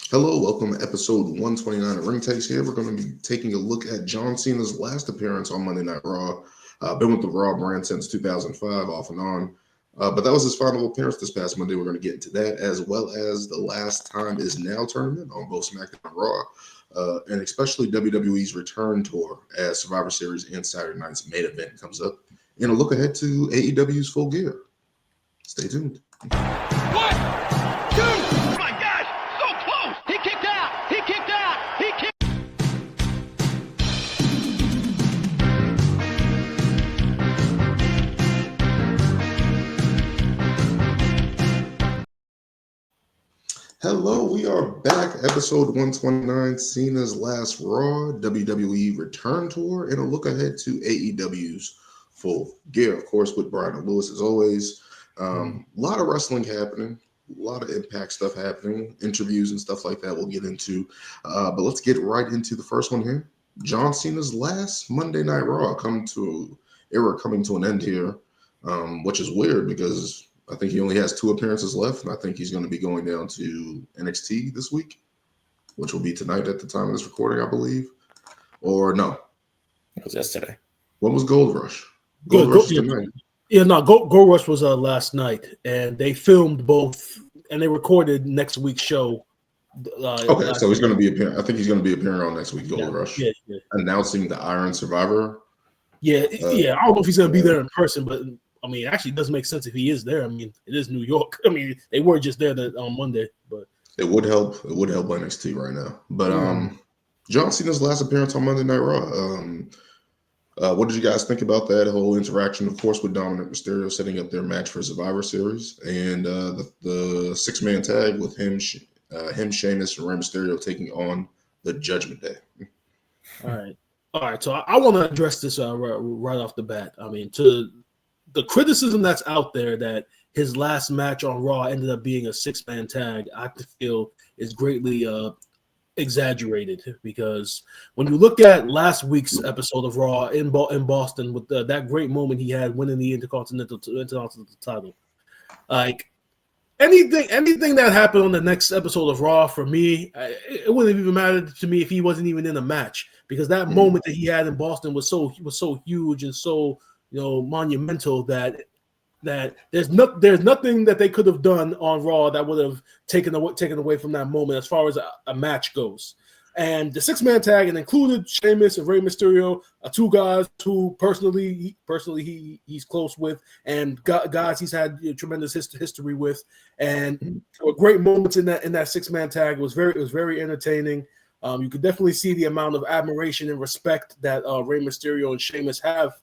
Hello, welcome to episode 129 of Ring Takes here. We're going to be taking a look at John Cena's last appearance on Monday Night Raw. Been with the Raw brand since 2005, off and on. But that was his final appearance this past Monday. We're going to get into that, as well as the Last Time Is Now tournament on both SmackDown and Raw, and especially WWE's return tour as Survivor Series and Saturday night's main event comes up. And a look ahead to AEW's Full Gear. Stay tuned. One, two, my gosh, so close. He kicked out. He kicked out. He kicked. Hello, we are back. Episode 129, Cena's last Raw, WWE Return Tour, and a look ahead to AEW's Full Gear, of course, with Brian and Lewis as always. A lot of wrestling happening, a lot of Impact stuff happening, interviews and stuff like that we'll get into. But let's get right into the first one here. John Cena's last Monday Night Raw coming to an end here, which is weird because I think he only has 2 appearances left, and I think he's going to be going down to NXT this week, which will be tonight at the time of this recording, I believe. Or no. It was yesterday. When was Gold Rush? Gold Rush is tonight. Gold Rush was last night, and they filmed both, and they recorded next week's show. Okay, so he's going to be appearing. I think he's going to be appearing on next week's Gold Rush, announcing the Iron Survivor. I don't know if he's going to be there in person, but I mean, actually, it doesn't make sense if he is there. I mean, it is New York. I mean, they were just there on Monday, but it would help. It would help NXT right now. But John Cena's last appearance on Monday Night Raw. What did you guys think about that whole interaction? Of course, with Dominic Mysterio setting up their match for Survivor Series, and the 6-man tag with him, Sheamus, and Rey Mysterio taking on the Judgment Day. All right. So I want to address this right off the bat. I mean, to the criticism that's out there that his last match on Raw ended up being a 6-man tag, I feel is greatly exaggerated, because when you look at last week's episode of Raw in Boston with that great moment he had winning the Intercontinental title, like anything that happened on the next episode of Raw, for me, it wouldn't even matter to me if he wasn't even in the match, because that moment that he had in Boston was so huge and so monumental that there's nothing that they could have done on Raw that would have taken away from that moment as far as a match goes. And the 6-man tag, and included Sheamus and Rey Mysterio, 2 guys who personally he's close with, and guys he's had tremendous history with, and great moments in that 6-man tag. It was very entertaining. You could definitely see the amount of admiration and respect that Rey Mysterio and Sheamus have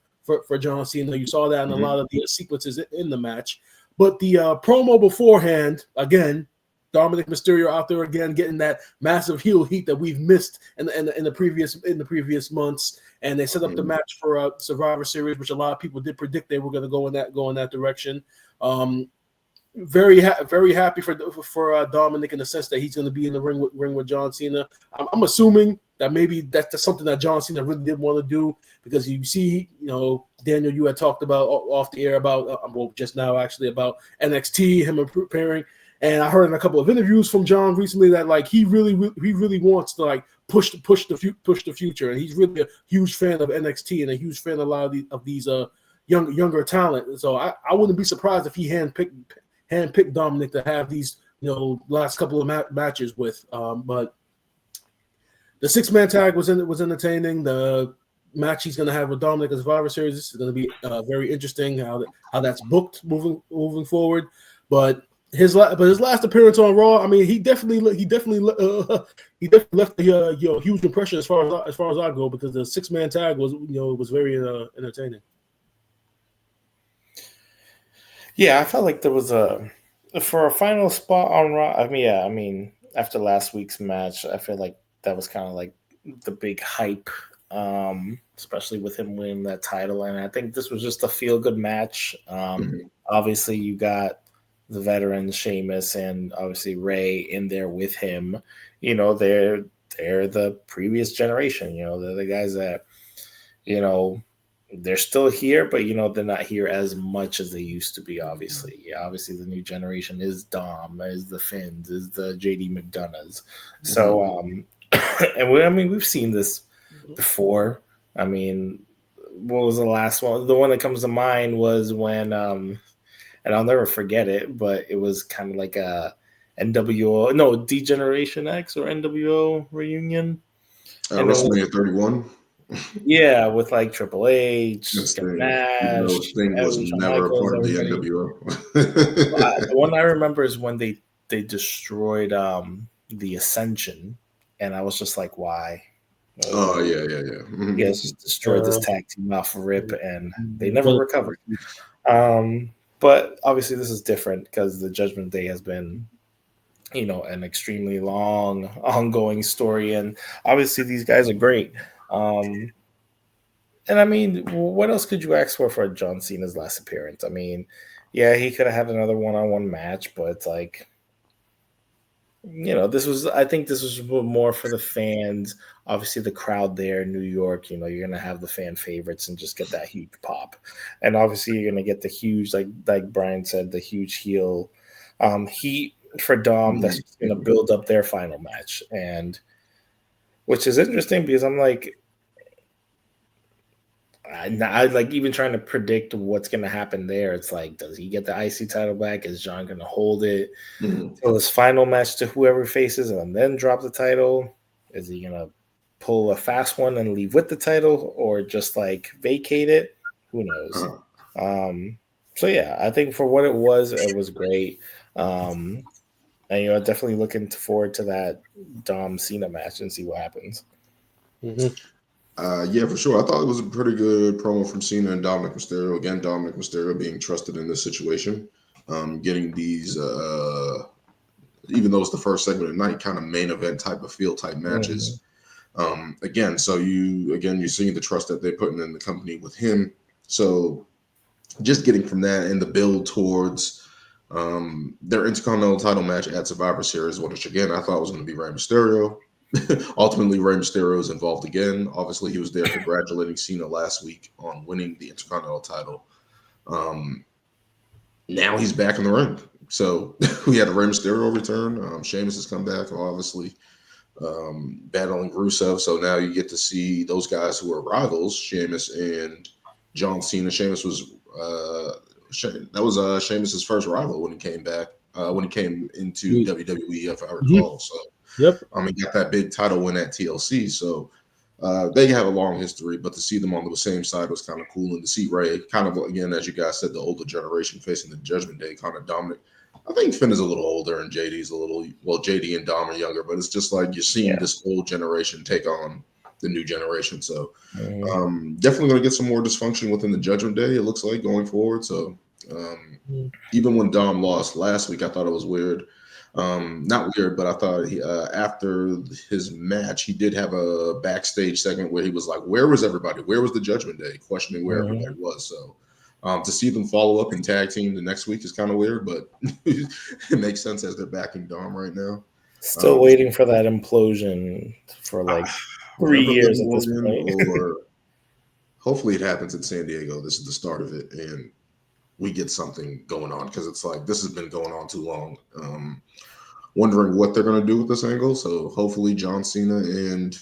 for John Cena. You saw that in a lot of the sequences in the match. But the promo beforehand, again, Dominic Mysterio out there again getting that massive heel heat that we've missed in the previous months, and they set up the match for Survivor Series, which a lot of people did predict they were going to go in that direction. Very happy for Dominic in the sense that he's going to be in the ring with John Cena. I'm assuming that maybe that's something that John Cena really did want to do, because you see, Daniel, you had talked about off the air about just now actually about NXT, him preparing, and I heard in a couple of interviews from John recently that like he really wants to like push the future, and he's really a huge fan of NXT and a huge fan of a lot of these younger talent. So I wouldn't be surprised if he handpicked Dominic to have these last couple of matches with. But the 6-man tag was entertaining. The match he's going to have with Dominic in Survivor Series is going to be very interesting. How that's booked moving forward. But his last appearance on Raw, I mean, he definitely left a huge impression as far as I go, because the 6-man tag was very entertaining. Yeah, I felt like there was for a final spot on Raw. I mean, after last week's match, I feel like that was kind of like the big hype, especially with him winning that title. And I think this was just a feel-good match. Obviously, you got the veterans, Sheamus, and obviously Rey in there with him. They're the previous generation. They're the guys that, they're still here, but they're not here as much as they used to be. Obviously, obviously the new generation is Dom, is the Finns, is the JD McDonoughs. So, and we've seen this before. I mean, what was the last one? The one that comes to mind was when, and I'll never forget it, but it was kind of like a D-Generation X or NWO reunion. WrestleMania 31. Yeah, with like Triple H, Nash, Thing was never a part of the NWO. The one I remember is when they destroyed the Ascension, and I was just like, why? Oh yeah. Mm-hmm. You guys just destroyed this tag team off rip, and they never recovered. But obviously, this is different because the Judgment Day has been, an extremely long, ongoing story, and obviously these guys are great. And I mean, what else could you ask for John Cena's last appearance? I mean, yeah, he could have had another one-on-one match, but it's like, I think this was more for the fans. Obviously, the crowd there in New York, you're going to have the fan favorites and just get that huge pop. And obviously, you're going to get the huge, like Brian said, the huge heel heat for Dom that's going to build up their final match. And which is interesting because I'm like, I like even trying to predict what's going to happen there. It's like, does he get the IC title back? Is John going to hold it till his final match to whoever faces and then drop the title? Is he going to pull a fast one and leave with the title or just like vacate it? Who knows? So yeah, I think for what it was great. And definitely looking forward to that Dom Cena match and see what happens. Yeah, for sure. I thought it was a pretty good promo from Cena and Dominic Mysterio. Again, Dominic Mysterio being trusted in this situation, getting these, even though it's the first segment of the night, kind of main event type of feel type matches. Again, so you're seeing the trust that they're putting in the company with him. So just getting from that and the build towards their Intercontinental title match at Survivor Series, which again I thought was going to be Rey Mysterio. Ultimately, Rey Mysterio is involved again. Obviously, he was there congratulating Cena last week on winning the Intercontinental title. Now he's back in the ring. So we had a Rey Mysterio return. Sheamus has come back, obviously, battling Rusev. So now you get to see those guys who are rivals, Sheamus and John Cena. Sheamus was Sheamus's first rival when he came back, when he came into WWE, if I recall. So. Yep. He got that big title win at TLC. So they have a long history, but to see them on the same side was kind of cool. And to see Ray kind of, again, as you guys said, the older generation facing the Judgment Day kind of dominant. I think Finn is a little older and JD's JD and Dom are younger, but it's just like you're seeing this old generation take on the new generation. So definitely going to get some more dysfunction within the Judgment Day, it looks like, going forward. So even when Dom lost last week, I thought it was weird. Not weird, but I thought after his match, he did have a backstage segment where he was like, where was everybody? Where was the Judgment Day? Questioning where everybody was. So to see them follow up and tag team the next week is kind of weird, but it makes sense as they're backing Dom right now. Still waiting for that implosion for like 3 years at this point. Or hopefully it happens in San Diego. This is the start of it, and we get something going on because it's like this has been going on too long. Wondering what they're going to do with this angle. So hopefully John Cena and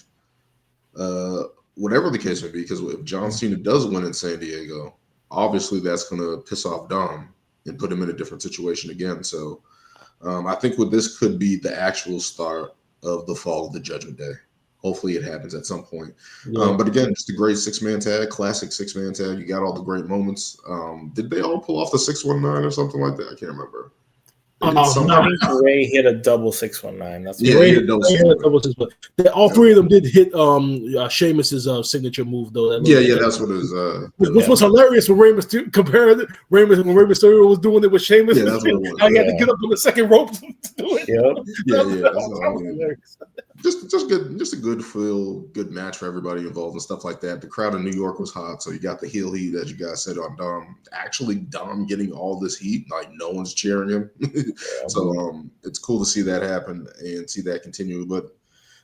whatever the case may be, because if John Cena does win in San Diego, obviously that's going to piss off Dom and put him in a different situation again. So I think this could be the actual start of the fall of the Judgment Day. Hopefully it happens at some point. But again, just a great six-man tag, classic six-man tag. You got all the great moments. Did they all pull off the 619 or something like that? I can't remember. Ray hit a double 619. That's Ray hit a double 619. All three of them did hit Sheamus's signature move though. That's what it is. Which was hilarious when Rey Mysterio when Rey Mysterio was doing it with Sheamus. Yeah, that's what it was. I had to get up on the second rope to do it. Just a good match for everybody involved and stuff like that. The crowd in New York was hot, so you got the heel heat, as you guys said, on Dom. Actually, Dom getting all this heat, like no one's cheering him. So it's cool to see that happen and see that continue. But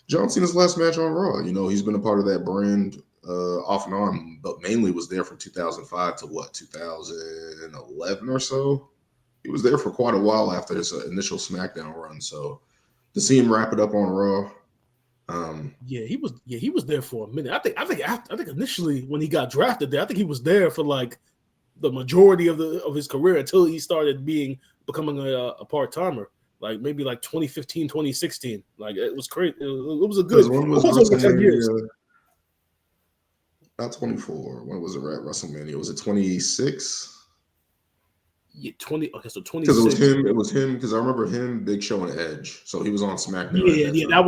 John Cena's last match on Raw, he's been a part of that brand off and on, but mainly was there from 2005 to 2011 or so. He was there for quite a while after his initial SmackDown run. So to see him wrap it up on Raw. He was there for a minute. I think initially when he got drafted there, I think he was there for like the majority of his career until he started becoming a part-timer. Like maybe like 2015, 2016. Like it was crazy. It was a good. When was over 10 years. Not 24. When was it at WrestleMania? Was it 26? Yeah, 20. Okay, so 26. Because it was him. Because I remember him, Big Show, and Edge. So he was on SmackDown.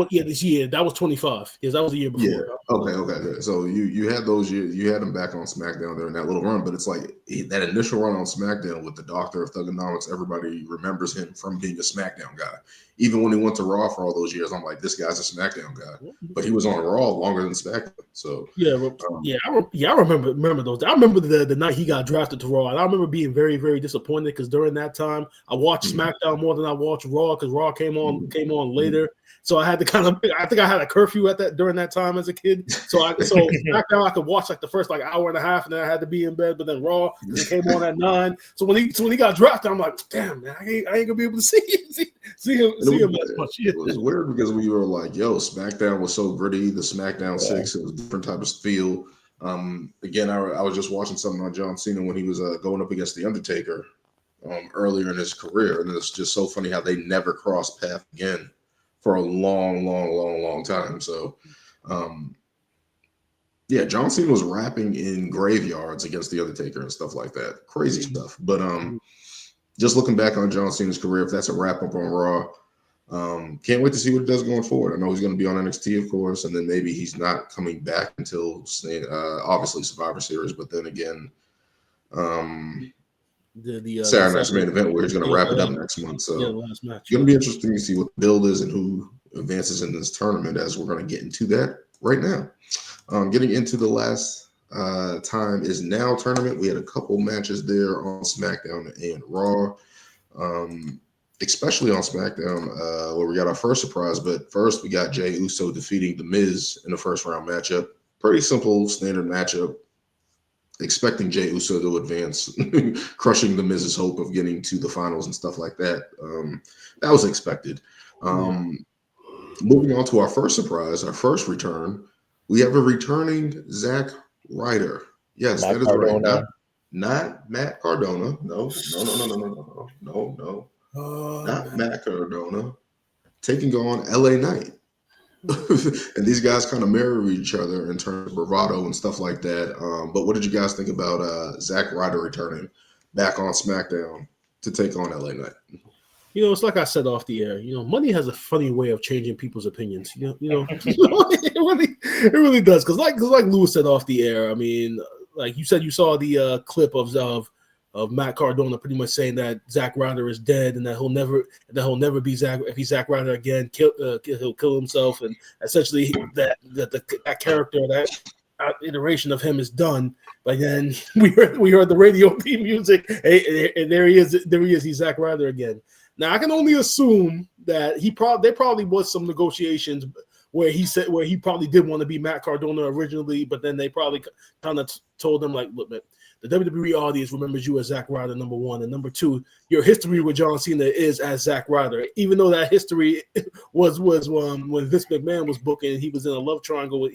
This year that was 25. Yes, that was the year before. Yeah. Okay. So you had those years. You had him back on SmackDown during that little run. But it's like that initial run on SmackDown with the Doctor of Thugonomics. Everybody remembers him from being a SmackDown guy. Even when he went to Raw for all those years, I'm like, this guy's a SmackDown guy. But he was on Raw longer than SmackDown. So I remember those. I remember the night he got drafted to Raw, and I remember being very, very disappointed because during that time I watched SmackDown more than I watched Raw because Raw came on later. So I had to I think I had a curfew during that time as a kid. So SmackDown I could watch like the first like hour and a half, and then I had to be in bed. But then Raw it came on at 9. So when he got drafted, I'm like, damn man, I ain't gonna be able to see him as much. It was weird because we were like, yo, SmackDown was so gritty. The SmackDown 6, it was a different type of feel. Again, I was just watching something on John Cena when he was going up against The Undertaker earlier in his career, and it's just so funny how they never crossed paths again for a long time. So, John Cena was rapping in graveyards against The Undertaker and stuff like that. Crazy stuff. But just looking back on John Cena's career, if that's a wrap up on Raw, can't wait to see what he does going forward. I know he's going to be on NXT, of course, and then maybe he's not coming back until obviously Survivor Series. But then again, Saturday Night's Main Event where he's going to wrap it up next month. So it's going to be interesting to see what the build is and who advances in this tournament, as we're going to get into that right now. Getting into the last time is now tournament. We had a couple matches there on SmackDown and Raw, especially on SmackDown where we got our first surprise. But first, we got Jey Uso defeating The Miz in the first round matchup. Pretty simple, standard matchup. Expecting Jey Uso to advance, crushing The Miz's hope of getting to the finals and stuff like that. That was expected. Moving on to our first surprise, our first return, we have a returning Zack Ryder. Yes, Matt that is Cardona. Right. Not Matt Cardona. No. Not Matt Cardona. Taking on LA Knight. And these guys kind of mirror each other in terms of bravado and stuff like that. But what did you guys think about Zack Ryder returning back on SmackDown to take on LA Knight? It's like I said off the air. Money has a funny way of changing people's opinions. It really does. Because like Lewis said off the air, I mean, like you said, you saw the clip of Matt Cardona pretty much saying that Zack Ryder is dead and that he'll never be Zack. If he's Zack Ryder again, he'll kill himself, and essentially that character, that iteration of him is done. But then we heard the radio theme music, and there he is. He's Zack Ryder again. Now I can only assume that there probably was some negotiations where he probably did want to be Matt Cardona originally, but then they probably kind of told him like, look, man, the WWE audience remembers you as Zack Ryder, number one, and number two, your history with John Cena is as Zack Ryder. Even though that history was when Vince McMahon was booking, he was in a love triangle with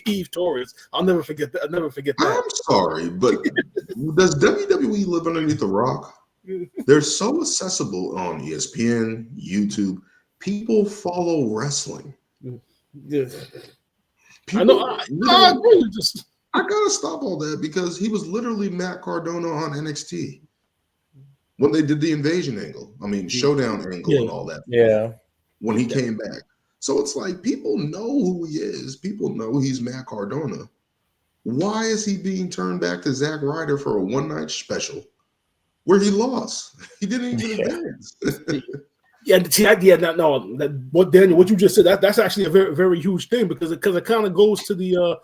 Eve Torres. I'll never forget that. I'm sorry, but does WWE live underneath a rock? They're so accessible on ESPN, YouTube. People follow wrestling. Yeah. I know. I agree. I gotta stop all that because he was literally Matt Cardona on NXT when they did the invasion angle. I mean, showdown angle and all that. Yeah. When he came back. So it's like people know who he is. People know he's Matt Cardona. Why is he being turned back to Zack Ryder for a one-night special where he lost? He didn't even advance. What you just said, that's actually a very, very huge thing because it kind of goes to the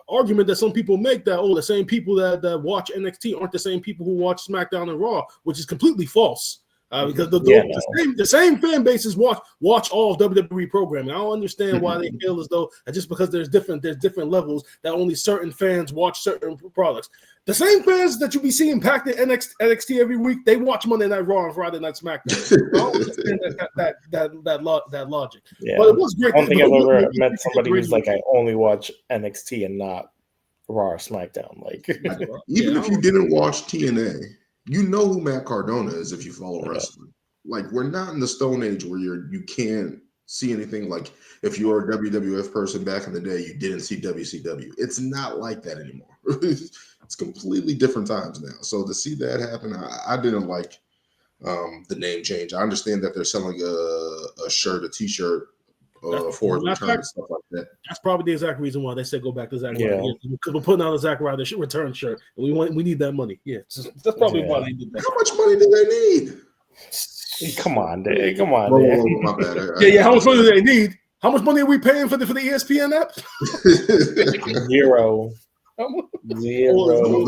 argument that some people make that the same people that watch NXT aren't the same people who watch SmackDown and Raw, which is completely false. Because the same fan bases watch all of WWE programming. I don't understand why they feel as though just because there's different levels that only certain fans watch certain products. The same fans that you be seeing packed at NXT every week, they watch Monday Night Raw and Friday Night SmackDown. I don't understand that logic. Yeah. But it was great. I don't think I've ever met somebody who's like, I only watch NXT and not Raw or SmackDown. Like, even if you didn't watch TNA, you know who Matt Cardona is if you follow wrestling. Like, we're not in the Stone Age where you can't see anything. Like, if you're a WWF person back in the day, you didn't see WCW. It's not like that anymore. It's completely different times now. So to see that happen, I didn't like the name change. I understand that they're selling a shirt, a T-shirt for his return and stuff like that. That's probably the exact reason why they said go back to Zack Ryder. Because we're putting out a Zack Ryder return shirt, and we need that money. Yeah, that's probably why they did that. How much money do they need? Come on, Dave. Come on, Dave. My bad. Yeah. How much money do they need? How much money are we paying for the ESPN app? Zero. Some of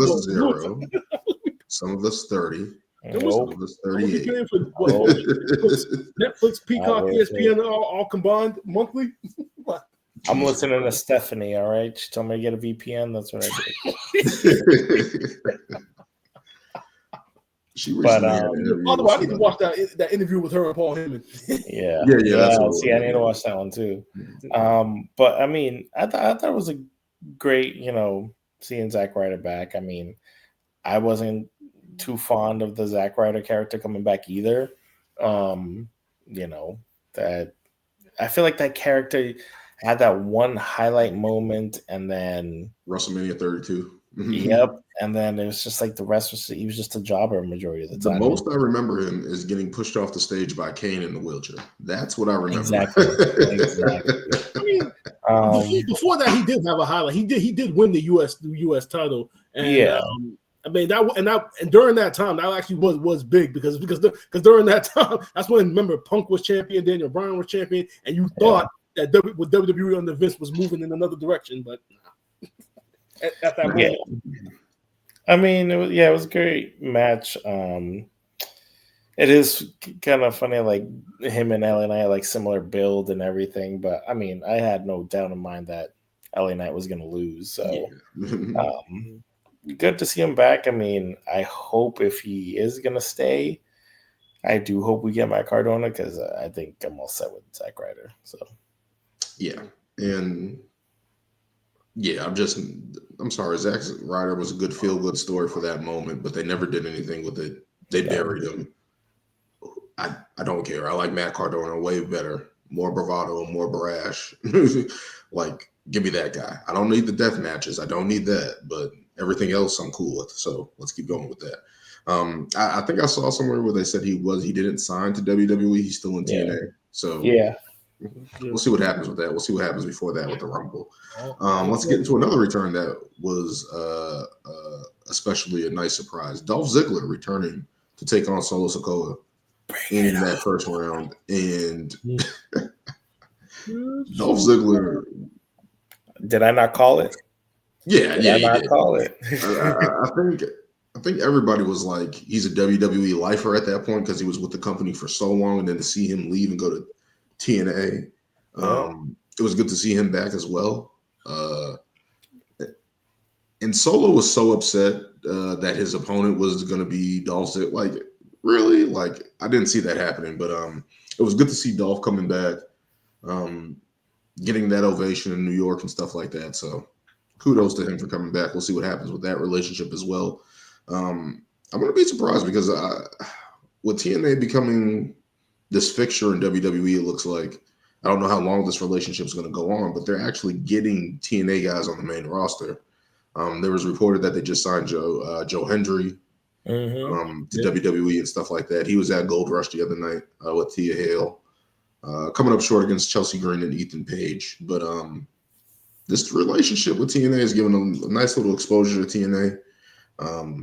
us 0. Some of us 30. Some of us 38. Netflix, Peacock, ESPN all combined monthly. I'm listening to Stephanie. All right, she told me to get a VPN. That's what I did. By the way, I need to watch that interview with her and Paul Heyman. Yeah. See, I need to watch that one too. But I mean, I thought it was a great, seeing Zack Ryder back. I mean, I wasn't too fond of the Zack Ryder character coming back either. That I feel like that character had that one highlight moment, and then WrestleMania 32. Yep. And then it was just like the rest he was just a jobber majority of the time. The most I remember him is getting pushed off the stage by Kane in the wheelchair. That's what I remember. Exactly. I mean, before that, he did have a highlight. He did win the US title. And, I mean and during that time, that actually was big because during that time, that's when, remember, Punk was champion, Daniel Bryan was champion, and you thought that with WWE under Vince was moving in another direction, but at that point. I mean, it was a great match. It is kind of funny, like him and LA Knight, like similar build and everything. But I mean, I had no doubt in mind that LA Knight was going to lose. So good to see him back. I mean, I hope if he is going to stay, I do hope we get Matt Cardona because I think I'm all set with Zack Ryder. So I'm sorry. Zack Ryder was a good feel-good story for that moment, but they never did anything with it. They buried him. I don't care. I like Matt Cardona way better. More bravado, more brash. Like, give me that guy. I don't need the death matches. I don't need that, but everything else I'm cool with. So let's keep going with that. I think I saw somewhere where they said he didn't sign to WWE. He's still in TNA. So we'll see what happens with that. We'll see what happens before that with the Rumble. Let's get into another return that was especially a nice surprise. Dolph Ziggler returning to take on Solo Sikoa in that first round. And Dolph Ziggler. Did I not call it? Yeah, Did I not call it? I think everybody was like, he's a WWE lifer at that point because he was with the company for so long, and then to see him leave and go to TNA, it was good to see him back as well. And Solo was so upset that his opponent was going to be Dolph Ziggler. Like, really? Like, I didn't see that happening, but it was good to see Dolph coming back, getting that ovation in New York and stuff like that. So kudos to him for coming back. We'll see what happens with that relationship as well. I'm going to be surprised because with TNA becoming this fixture in WWE, it looks like, I don't know how long this relationship is going to go on, but they're actually getting TNA guys on the main roster. There was reported that they just signed Joe Hendry to WWE and stuff like that. He was at Gold Rush the other night with Tia Hale, coming up short against Chelsea Green and Ethan Page. But this relationship with TNA is giving them a nice little exposure to TNA.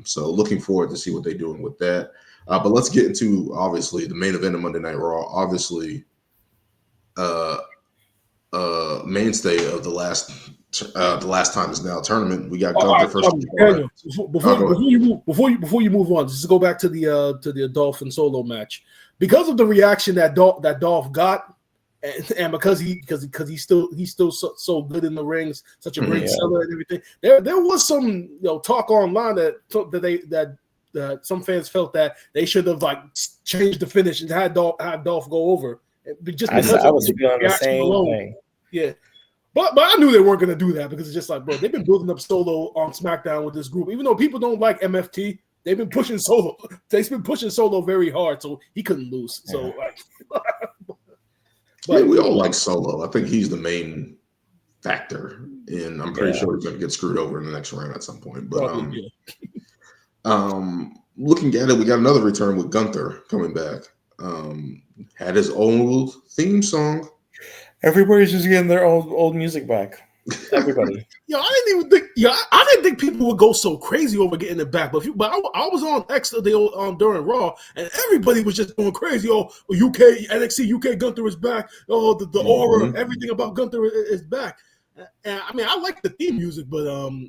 So looking forward to see what they're doing with that. But let's get into, obviously, the main event of Monday Night Raw. Obviously, a mainstay of the last time is now tournament. We got Gunther first. Daniel, before you move on, just to go back to the Dolph and Solo match, because of the reaction that Dolph got, and because he's still so good in the rings, such a great seller and everything. There was some talk online that some fans felt that they should have like changed the finish and had Dolph go over. Just because I was feeling the same thing. Yeah. But I knew they weren't going to do that because it's just like, bro, they've been building up Solo on SmackDown with this group. Even though people don't like MFT, they've been pushing Solo. They've been pushing Solo very hard, so he couldn't lose. So, but we all like Solo. I think he's the main factor, and I'm pretty sure he's going to get screwed over in the next round at some point. But looking at it, we got another return with Gunther coming back. Had his old theme song. Everybody's just getting their old music back. Everybody. I didn't think people would go so crazy over getting it back. But I was on X during Raw, and everybody was just going crazy. Oh, NXT UK Gunther is back. Oh, the aura, everything about Gunther is back. And I mean, I like the theme music, but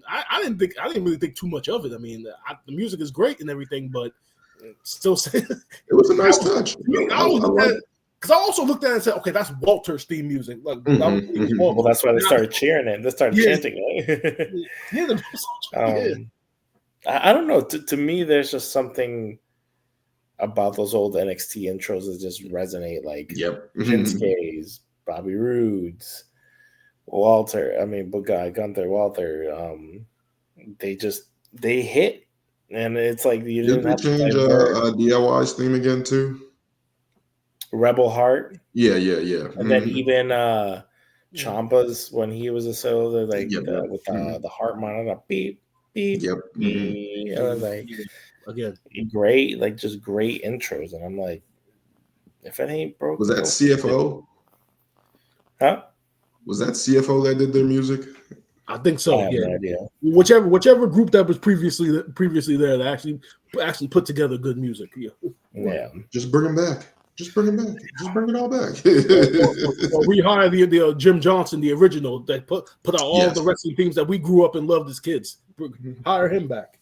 I didn't really think too much of it. I mean, the music is great and everything, but still, it was a nice touch. Because I also looked at it and said, okay, that's Walter's theme music. Like, well, that's why they started cheering it. They started chanting it. I don't know. To me, there's just something about those old NXT intros that just resonate. Like Shinsuke's, Bobby Roode's, Walter. I mean, Gunther, Walter. They hit, and it's like you didn't have to change DIY's theme again too. Rebel Heart. Yeah. And then even Ciampa's when he was a solo, with the heart monitor, beep, beep, beep. Again, great, like just great intros. And I'm like, if it ain't broke. Was that CFO? Huh? Was that CFO that did their music? I think so. I have no idea. Whichever group that was previously there that actually put together good music. Yeah. Just bring them back. Just bring it back. Just bring it all back. or rehire the Jim Johnson, the original that put out all the wrestling themes that we grew up and loved as kids. Hire him back.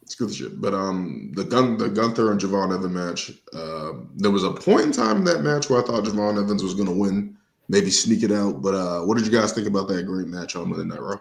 It's good shit. But the Gunther and Javon Evans match, there was a point in time in that match where I thought Javon Evans was going to win, maybe sneak it out. But what did you guys think about that great match on Monday Night Raw?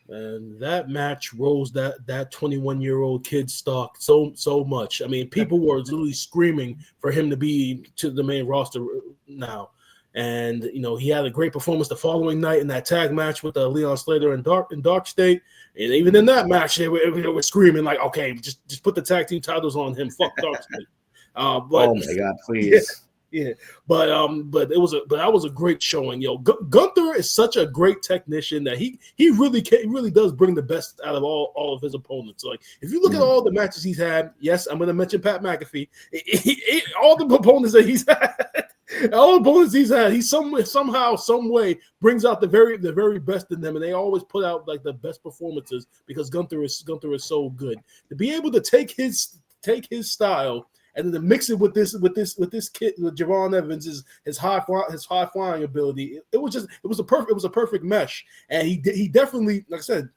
And that match rose that 21-year-old kid stock so much. I mean, people were literally screaming for him to be to the main roster now. And he had a great performance the following night in that tag match with Leon Slater and Dark State. And even in that match, they were screaming like, "Okay, just put the tag team titles on him. Fuck Dark State." But, oh my God, please. Yeah, but that was a great showing. Gunther is such a great technician that he really does bring the best out of all of his opponents. Like if you look at all the matches he's had, yes, I'm going to mention Pat McAfee. All the opponents that he's had, he somehow, some way brings out the very best in them, and they always put out like the best performances because Gunther is so good. To be able to take his style and then to mix it with this kid with Javon Evans, his high flying ability, it was a perfect mesh. And he definitely, like I said,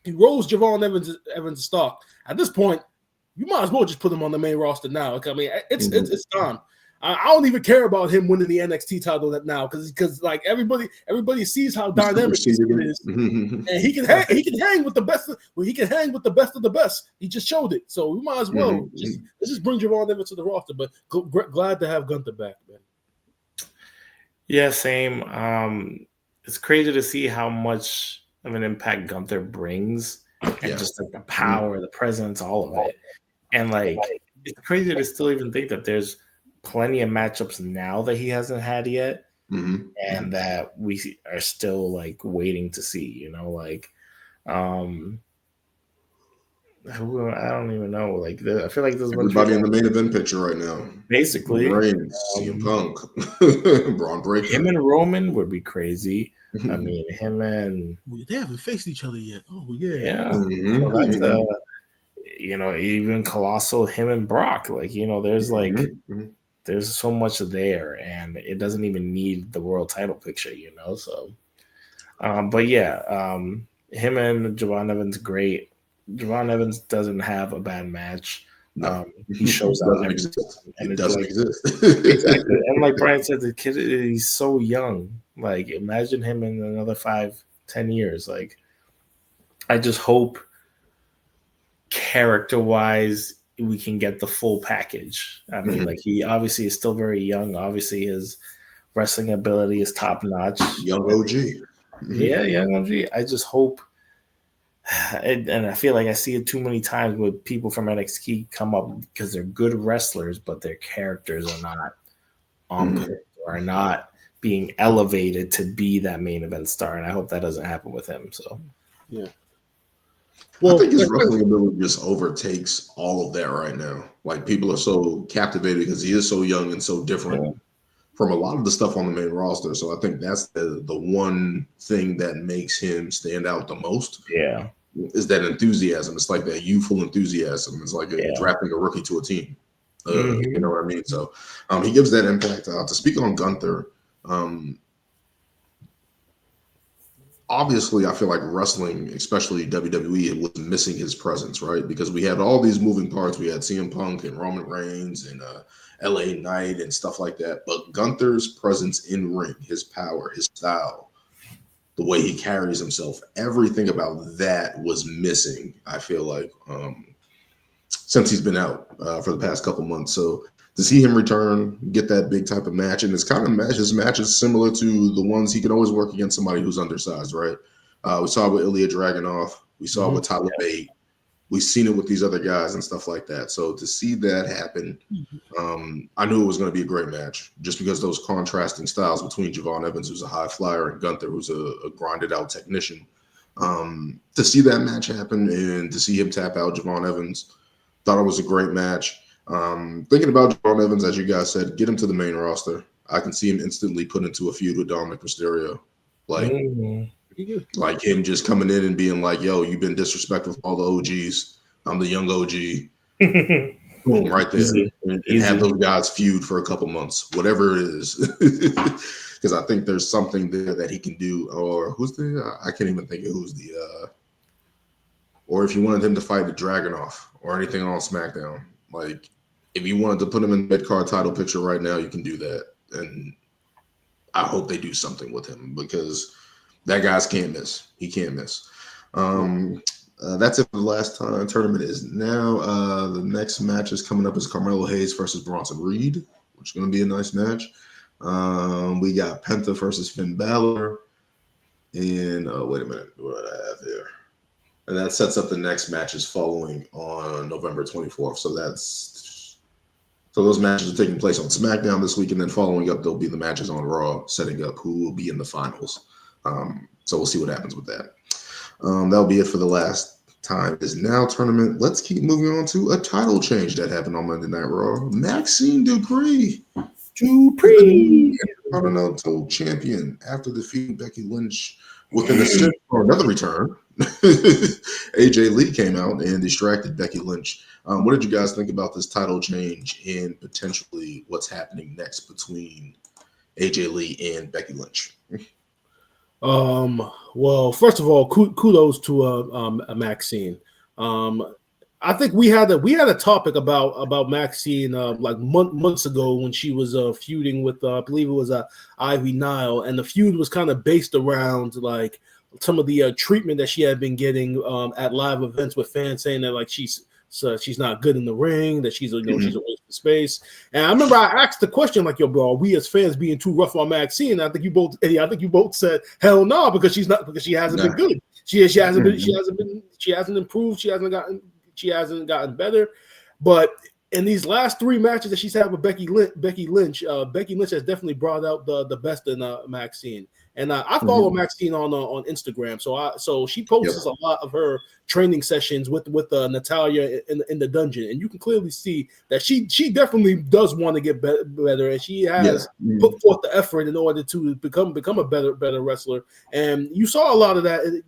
he rose Javon Evans' stock. At this point, you might as well just put him on the main roster now. I mean, it's time. I don't even care about him winning the NXT title now because like everybody sees how dynamic he is, and he can hang with the best. He can hang with the best of the best. He just showed it, so we might as well just bring Javon Evans to the roster. But glad to have Gunther back, man. Yeah, same. It's crazy to see how much of an impact Gunther brings, and just like the power, the presence, all of it, and like it's crazy to still even think that there's plenty of matchups now that he hasn't had yet, and that we are still like waiting to see. I don't even know. Like I feel like there's everybody in the main event picture right now. Basically, Reigns, CM Punk, Braun Breaker. Him and Roman would be crazy. I mean, him and they haven't faced each other yet. Oh yeah. So that's, even Colossal, him and Brock. Like there's like there's so much there, and it doesn't even need the world title picture, So, but yeah, him and Javon Evans, great. Javon Evans doesn't have a bad match. No, He shows it out doesn't every exist. time, and It it's doesn't like exist. exactly. And like Brian said, the kid, he's so young. Like, imagine him in another 5-10 years. Like, I just hope character-wise we can get the full package. I mean, like, he obviously is still very young. Obviously, his wrestling ability is top-notch. Young OG. Yeah, young OG. I just hope, and I feel like I see it too many times with people from NXT come up because they're good wrestlers, but their characters are not on point, or are not being elevated to be that main event star. And I hope that doesn't happen with him. So, yeah. Well, I think his wrestling ability just overtakes all of that right now. Like, people are so captivated because he is so young and so different from a lot of the stuff on the main roster. So I think that's the one thing that makes him stand out the most. Yeah. Is that enthusiasm. It's like that youthful enthusiasm. It's like drafting a rookie to a team. You know what I mean? So he gives that impact out. To speak on Gunther, obviously, I feel like wrestling, especially WWE, was missing his presence, right? Because we had all these moving parts. We had CM Punk and Roman Reigns and LA Knight and stuff like that. But Gunther's presence in ring, his power, his style, the way he carries himself, everything about that was missing, I feel like, since he's been out for the past couple months. So to see him return, get that big type of match, and it's kind of matches similar to the ones he can always work against somebody who's undersized, right? We saw it with Ilya Dragunov. We saw it with Tyler Bate. We've seen it with these other guys and stuff like that. So to see that happen, I knew it was going to be a great match just because those contrasting styles between Javon Evans, who's a high flyer, and Gunther, who's a grinded out technician. To see that match happen and to see him tap out Javon Evans, thought it was a great match. Thinking about Javon Evans, as you guys said, get him to the main roster. I can see him instantly put into a feud with Dominic Mysterio. Like him just coming in and being like, yo, you've been disrespectful with all the OGs. I'm the young OG. Boom, right there. And have those guys feud for a couple months, whatever it is. Because I think there's something there that he can do. Or who's I can't even think of who's or if you wanted him to fight the Dragunov or anything on SmackDown. Like, if you wanted to put him in the mid-card title picture right now, you can do that. And I hope they do something with him because that guy's can't miss. He can't miss. That's it for the last time. Tournament is now. The next match is coming up is Carmelo Hayes versus Bronson Reed, which is going to be a nice match. We got Penta versus Finn Balor. And wait a minute. What do I have here? And that sets up the next matches following on November 24th. So those matches are taking place on SmackDown this week, and then following up, there'll be the matches on Raw, setting up who will be in the finals. So we'll see what happens with that. That'll be it for the last time is now tournament. Let's keep moving on to a title change that happened on Monday Night Raw. Maxxine Dupri, Continental Champion, after defeating Becky Lynch within a stint for another return. AJ Lee came out and distracted Becky Lynch. What did you guys think about this title change and potentially what's happening next between AJ Lee and Becky Lynch? Well, first of all, kudos to Maxxine. I think we had a topic about Maxxine like months ago when she was feuding with I believe it was Ivy Nile, and the feud was kind of based around like some of the treatment that she had been getting at live events with fans saying that like she's not good in the ring, that she's she's a waste of space. And I remember I asked the question like, "Yo, bro, are we as fans being too rough on Maxxine?" And I think you both said, "Hell no," because she hasn't been good. She hasn't improved. She hasn't gotten better. But in these last three matches that she's had with Becky Lynch, Becky Lynch has definitely brought out the best in Maxxine. And I follow Maxxine on Instagram, so she posts a lot of her training sessions with Natalia in the dungeon, and you can clearly see that she definitely does want to get better, and she has put forth the effort in order to become a better wrestler. And you saw a lot of that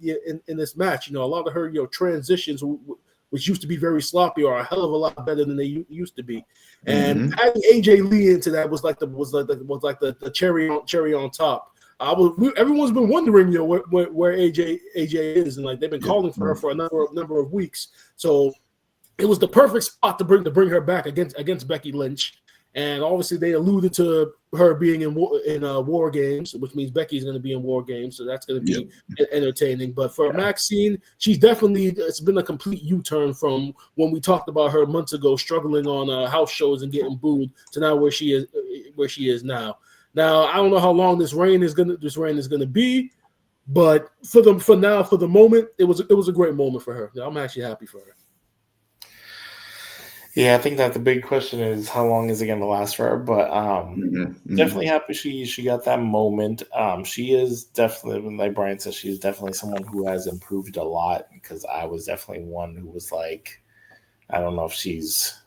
in this match. A lot of her transitions which used to be very sloppy, are a hell of a lot better than they used to be. And adding AJ Lee into that was like the cherry on top. Everyone's been wondering, where AJ is, and like they've been calling for her for a number of weeks. So it was the perfect spot to bring her back against Becky Lynch. And obviously, they alluded to her being in War Games, which means Becky's going to be in War Games, so that's going to be entertaining. But for Maxxine, it's been a complete U-turn from when we talked about her months ago, struggling on house shows and getting booed, to now where she is now. Now, I don't know how long this reign is gonna be, but for the moment, it was a great moment for her. I'm actually happy for her. Yeah, I think that the big question is how long is it going to last for her? But definitely happy she got that moment. She is definitely, like Brian said, she's definitely someone who has improved a lot, because I was definitely one who was like, I don't know if she's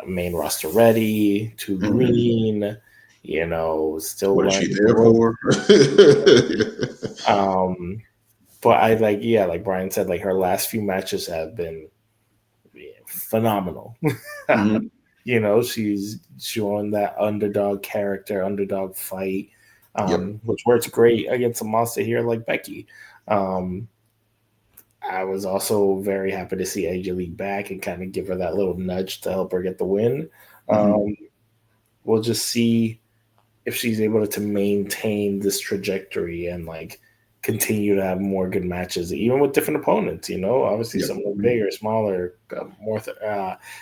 main roster ready, too green, still. What is she there for? But I like Brian said, like her last few matches have been phenomenal. She's showing that underdog character, underdog fight, which works great against a monster here like Becky. I was also very happy to see AJ Lee back and kind of give her that little nudge to help her get the win. We'll just see if she's able to maintain this trajectory and like continue to have more good matches, even with different opponents. Obviously some are bigger, smaller, more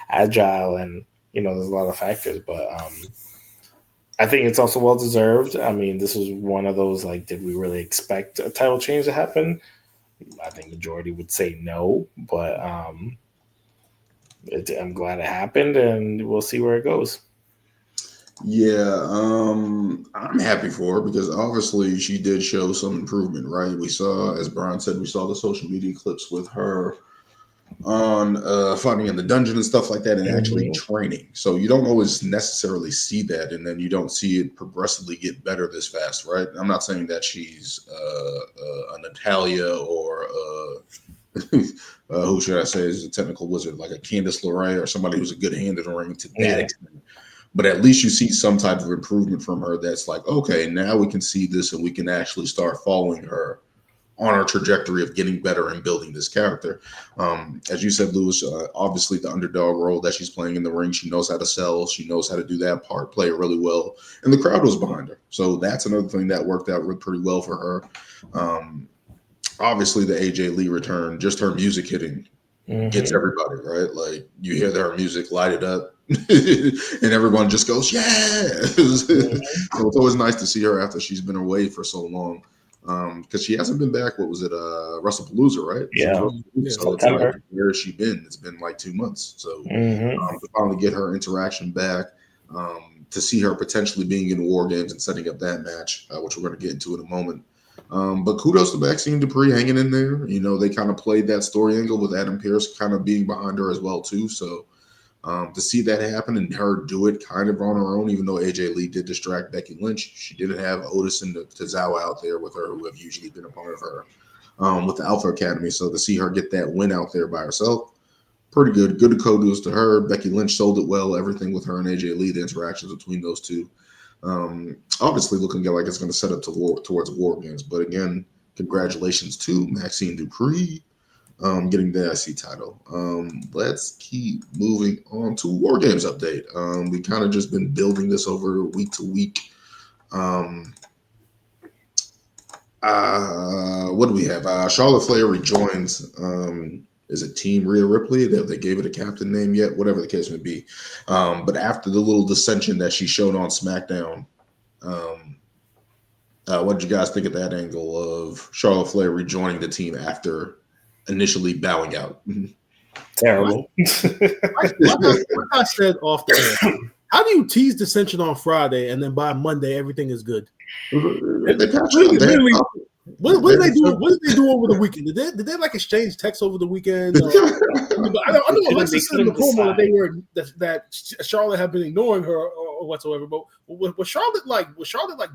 agile, and there's a lot of factors. But I think it's also well deserved. I mean, this was one of those, like, did we really expect a title change to happen? I think majority would say no, but I'm glad it happened, and we'll see where it goes. Yeah, I'm happy for her, because obviously she did show some improvement, right? We saw, as Brian said, we saw the social media clips with her on fighting in the dungeon and stuff like that, and actually training. So you don't always necessarily see that, and then you don't see it progressively get better this fast, right? I'm not saying that she's a Natalia or who should I say is a technical wizard, like a Candice LeRae, or somebody who's a good hand in the ring to that extent. But at least you see some type of improvement from her that's like, okay, now we can see this, and we can actually start following her on her trajectory of getting better and building this character. As you said, Lewis, obviously the underdog role that she's playing in the ring, she knows how to sell. She knows how to do that part, play it really well. And the crowd was behind her. So that's another thing that worked out pretty well for her. Obviously the AJ Lee return, just her music hitting gets everybody, right? Like, you hear her music light it up, and everyone just goes, yeah. So it's always nice to see her after she's been away for so long, because she hasn't been back. What was it, WrestlePalooza, right? So it's like, where has she been? It's been like 2 months. So to finally get her interaction back, to see her potentially being in War Games and setting up that match, which we're going to get into in a moment. But kudos to Maxxine Dupri hanging in there. They kind of played that story angle with Adam Pearce kind of being behind her as well too. So to see that happen and her do it kind of on her own, even though AJ Lee did distract Becky Lynch, she didn't have Otis and Tozawa out there with her, who have usually been a part of her with the Alpha Academy. So to see her get that win out there by herself, pretty good. Good kudos to her. Becky Lynch sold it well. Everything with her and AJ Lee, the interactions between those two. Obviously looking like it's going to set up towards War Games. But again, congratulations to Maxxine Dupri getting the IC title. Let's keep moving on to War Games update. We kind of just been building this over week to week. What do we have? Charlotte Flair rejoins. Is it Team Rhea Ripley? They gave it a captain name yet? Whatever the case may be. But after the little dissension that she showed on SmackDown, what did you guys think of that angle of Charlotte Flair rejoining the team after initially bowing out? Terrible. Like I said off the air, how do you tease dissension on Friday and then by Monday everything is good? What did they do? What did they do over the weekend? Did they like exchange texts over the weekend? I know Alexa said in the promo that Charlotte had been ignoring her or whatsoever. But was Charlotte like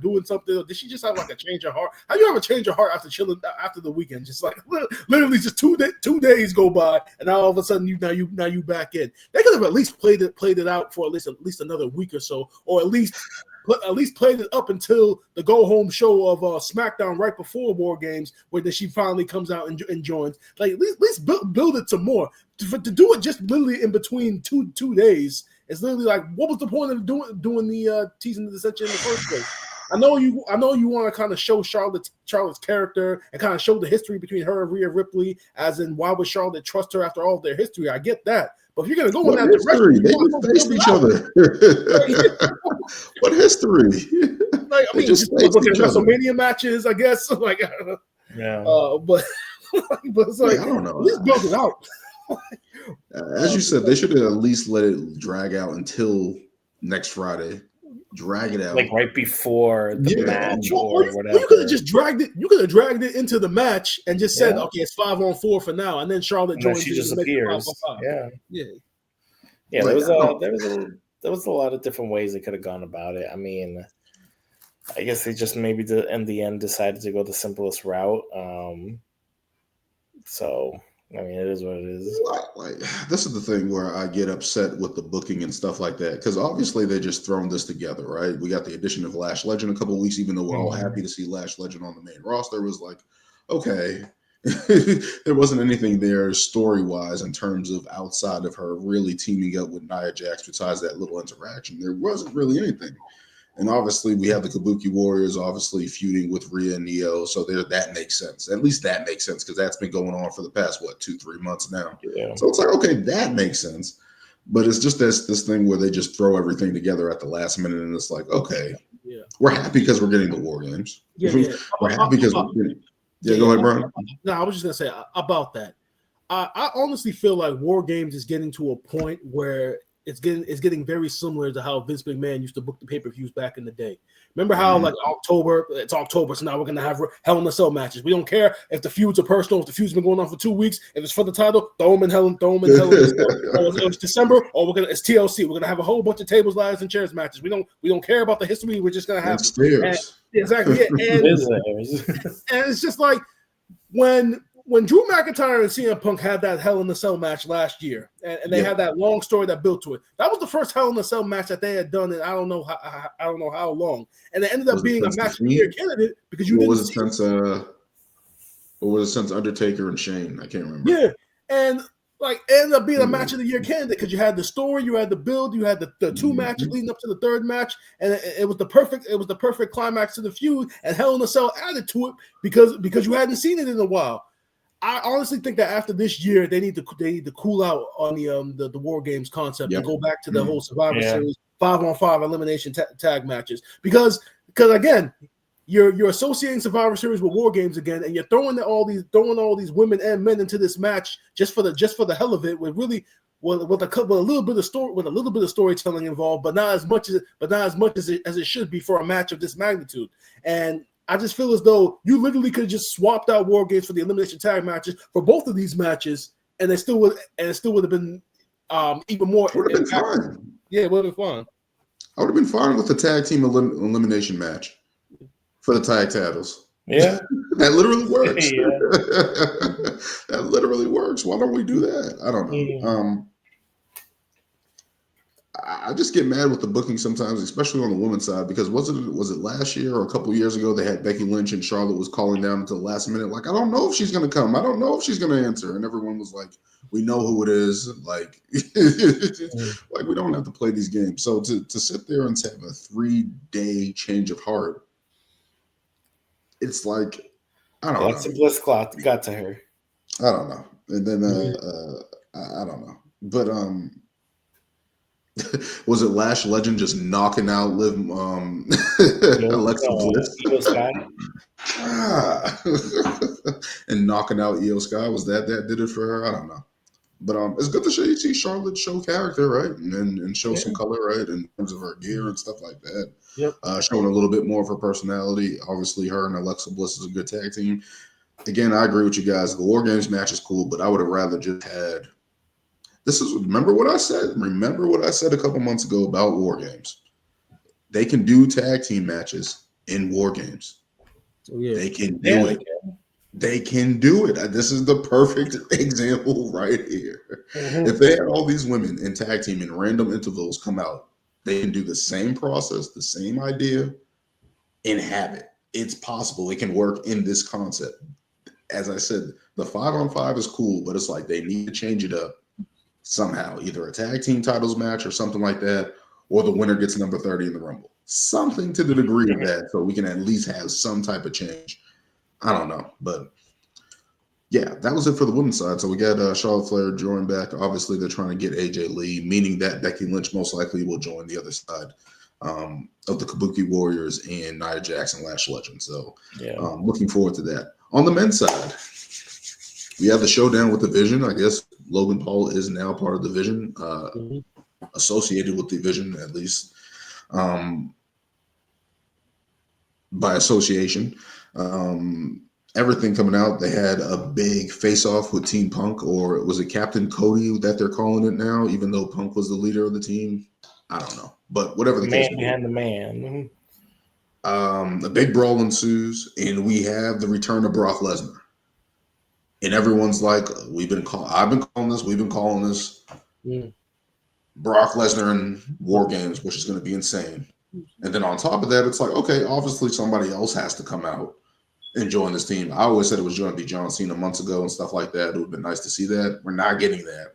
doing something? Or did she just have like a change of heart? How you have a change of heart after chilling after the weekend? Just like literally just 2 days go by, and now all of a sudden you back in. They could have at least played it out for at least another week or so, or at least played it up until the go-home show of SmackDown right before War Games, where she finally comes out and joins. Like, at least build it to more. To do it just literally in between two days, it's literally like, what was the point of doing the teasing the dissension in the first place? I know you want to kind of show Charlotte's character and kind of show the history between her and Rhea Ripley, as in why would Charlotte trust her after all of their history? I get that. But if you're going to go in that direction, they faced each other. What history? Like, I mean, just look at WrestleMania matches, I guess. Like, yeah. But it's like, I don't know. At least build it out. As you said, they should have at least let it drag out until next Friday. Drag it out, like right before the match or whatever. You could have just dragged it. You could have dragged it into the match and just said, "Okay, it's 5-on-4 for now," and then Charlotte joins. She just appears. Yeah. There was a lot of different ways they could have gone about it. I mean, I guess they just maybe in the end decided to go the simplest route. So I mean, it is what it is. Like, this is the thing where I get upset with the booking and stuff like that, because obviously they just thrown this together, right? We got the addition of Lash Legend a couple of weeks, even though we're all happy to see Lash Legend on the main roster. It was like, okay, there wasn't anything there story-wise in terms of outside of her really teaming up with Nia Jax besides that little interaction. There wasn't really anything. And obviously, we have the Kabuki Warriors obviously feuding with Rhea and Neo, so that makes sense. At least that makes sense, because that's been going on for the past 2-3 months now. Yeah. So it's like, okay, that makes sense. But it's just this thing where they just throw everything together at the last minute, and it's like, okay, we're happy because we're getting the War Games. We're happy because we're getting. Go ahead, Brian. No, I was just gonna say about that. I honestly feel like War Games is getting to a point where it's getting very similar to how Vince McMahon used to book the pay-per-views back in the day. Remember how like it's October, so now we're gonna have Hell in a Cell matches. We don't care if the feuds are personal, if the feud's been going on for 2 weeks, if it's for the title, throw them in Hell in a Cell. Or it's December, or it's TLC. We're gonna have a whole bunch of tables, ladders, and chairs matches. We don't care about the history. We're just gonna have exactly. And it's just like when Drew McIntyre and CM Punk had that Hell in a Cell match last year, and they had that long story that built to it. That was the first Hell in a Cell match that they had done in I don't know how long, and it ended up being a match of the year candidate because you didn't see it. What was it since Undertaker and Shane? I can't remember. Yeah, and like it ended up being a match of the year candidate because you had the story, you had the build, you had the two matches leading up to the third match, and it was the perfect climax to the feud. And Hell in a Cell added to it because you hadn't seen it in a while. I honestly think that after this year, they need to cool out on the War Games concept and go back to the whole Survivor Series 5-on-5 elimination tag matches because again, you're associating Survivor Series with War Games again, and you're throwing all these women and men into this match just for the hell of it, with really with a little bit of storytelling involved, but not as much as it should be for a match of this magnitude. And I just feel as though you literally could have just swapped out War Games for the elimination tag matches for both of these matches, and it still would have been even more. Would have been fine. Yeah, it would have been fine. I would have been fine with the tag team elimination match for the tag titles. Yeah, that literally works. That literally works. Why don't we do that? I don't know. I just get mad with the booking sometimes, especially on the women's side, because was it last year or a couple of years ago they had Becky Lynch and Charlotte was calling down until the last minute, like, I don't know if she's going to come. I don't know if she's going to answer. And everyone was like, we know who it is. Like, like we don't have to play these games. So to sit there and have a 3-day change of heart, it's like, I don't know. Alexa Bliss got to her. I don't know. And then I don't know. But was it Lash Legend just knocking out Alexa Bliss? And knocking out Io Sky? Was that did it for her? I don't know. But it's good to see Charlotte show character, right, and show some color, right, in terms of her gear and stuff like that. Yep. Showing a little bit more of her personality. Obviously, her and Alexa Bliss is a good tag team. Again, I agree with you guys. The War Games match is cool, but I would have rather just had. Remember what I said? Remember what I said a couple months ago about War Games? They can do tag team matches in War Games. Oh, yeah. They can do it. They can do it. This is the perfect example right here. Mm-hmm. If they had all these women in tag team in random intervals come out, they can do the same process, the same idea, and have it. It's possible. It can work in this concept. As I said, the 5-on-5 is cool, but it's like they need to change it up somehow. Either a tag team titles match or something like that, or the winner gets number 30 in the Rumble. Something to the degree of that, so we can at least have some type of change. I don't know, but yeah, that was it for the women's side. So we got Charlotte Flair joined back. Obviously, they're trying to get AJ Lee, meaning that Becky Lynch most likely will join the other side of the Kabuki Warriors and Nia Jackson Lash Legend. So looking forward to that. On the men's side, we have the showdown with the Vision. I guess Logan Paul is now part of the Vision, associated with the Vision at least, by association. Everything coming out, they had a big face-off with Team Punk, or was it Captain Coty that they're calling it now, even though Punk was the leader of the team? I don't know. But whatever the case may be. Man behind the man. A big brawl ensues, and we have the return of Brock Lesnar. And everyone's like, I've been calling this. Brock Lesnar in War Games, which is going to be insane. And then on top of that, it's like, okay, obviously somebody else has to come out and join this team. I always said it was going to be John Cena months ago and stuff like that. It would have been nice to see that. We're not getting that.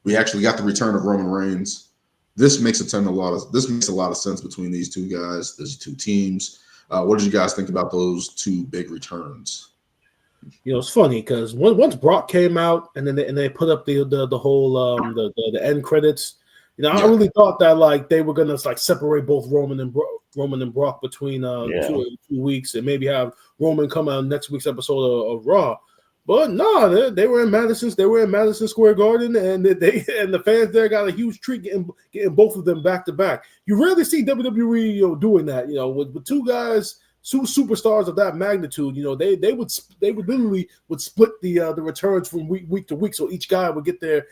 We actually got the return of Roman Reigns. This makes a lot of sense between these two guys, these two teams. What did you guys think about those two big returns? You know, it's funny because once Brock came out and then they put up the whole the end credits. You know, I really thought that like they were gonna like separate both Roman and Brock between 2 weeks and maybe have Roman come out next week's episode of Raw. But no, they were in Madison. They were in Madison Square Garden, and the fans there got a huge treat getting both of them back to back. You rarely see WWE doing that. You know, with two guys, two superstars of that magnitude. You know, they would literally split the returns from week to week, so each guy would get the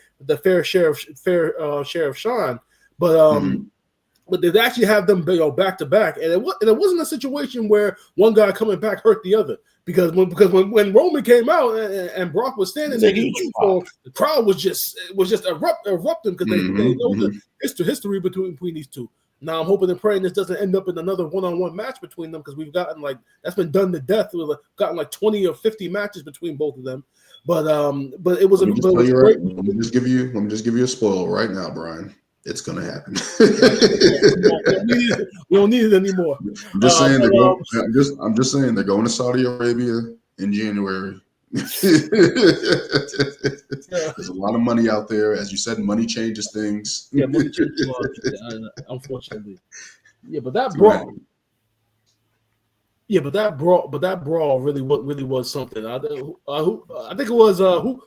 fair share of shine. But they actually have them back to back, and it wasn't a situation where one guy coming back hurt the other. Because when Roman came out and Brock was standing there, the crowd was just erupting because they know the history between these two. Now I'm hoping and praying this doesn't end up in another one-on-one match between them, because we've gotten that's been done to death. We've gotten 20 or 50 matches between both of them. But it was Let me just give you a spoiler right now, Brian. It's gonna happen. We don't need it anymore. I'm just saying they're going to Saudi Arabia in January. There's a lot of money out there. As you said, money changes things. Yeah, money changes a lot, unfortunately. Yeah, but that brawl. Yeah, but that brawl really was something. I think it was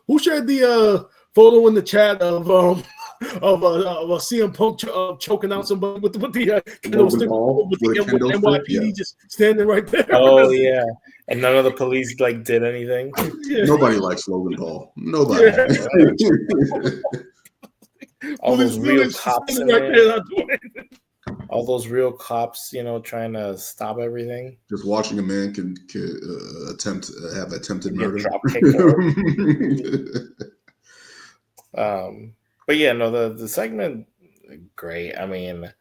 who shared the photo in the chat of CM Punk choking out somebody with the kendo stick with NYPD just standing right there. Oh yeah, and none of the police did anything. Yeah. Nobody likes Logan Paul. Nobody. All those real cops in there. All those real cops, trying to stop everything. Just watching a man can have attempted murder. But yeah, no, the segment, great. I mean,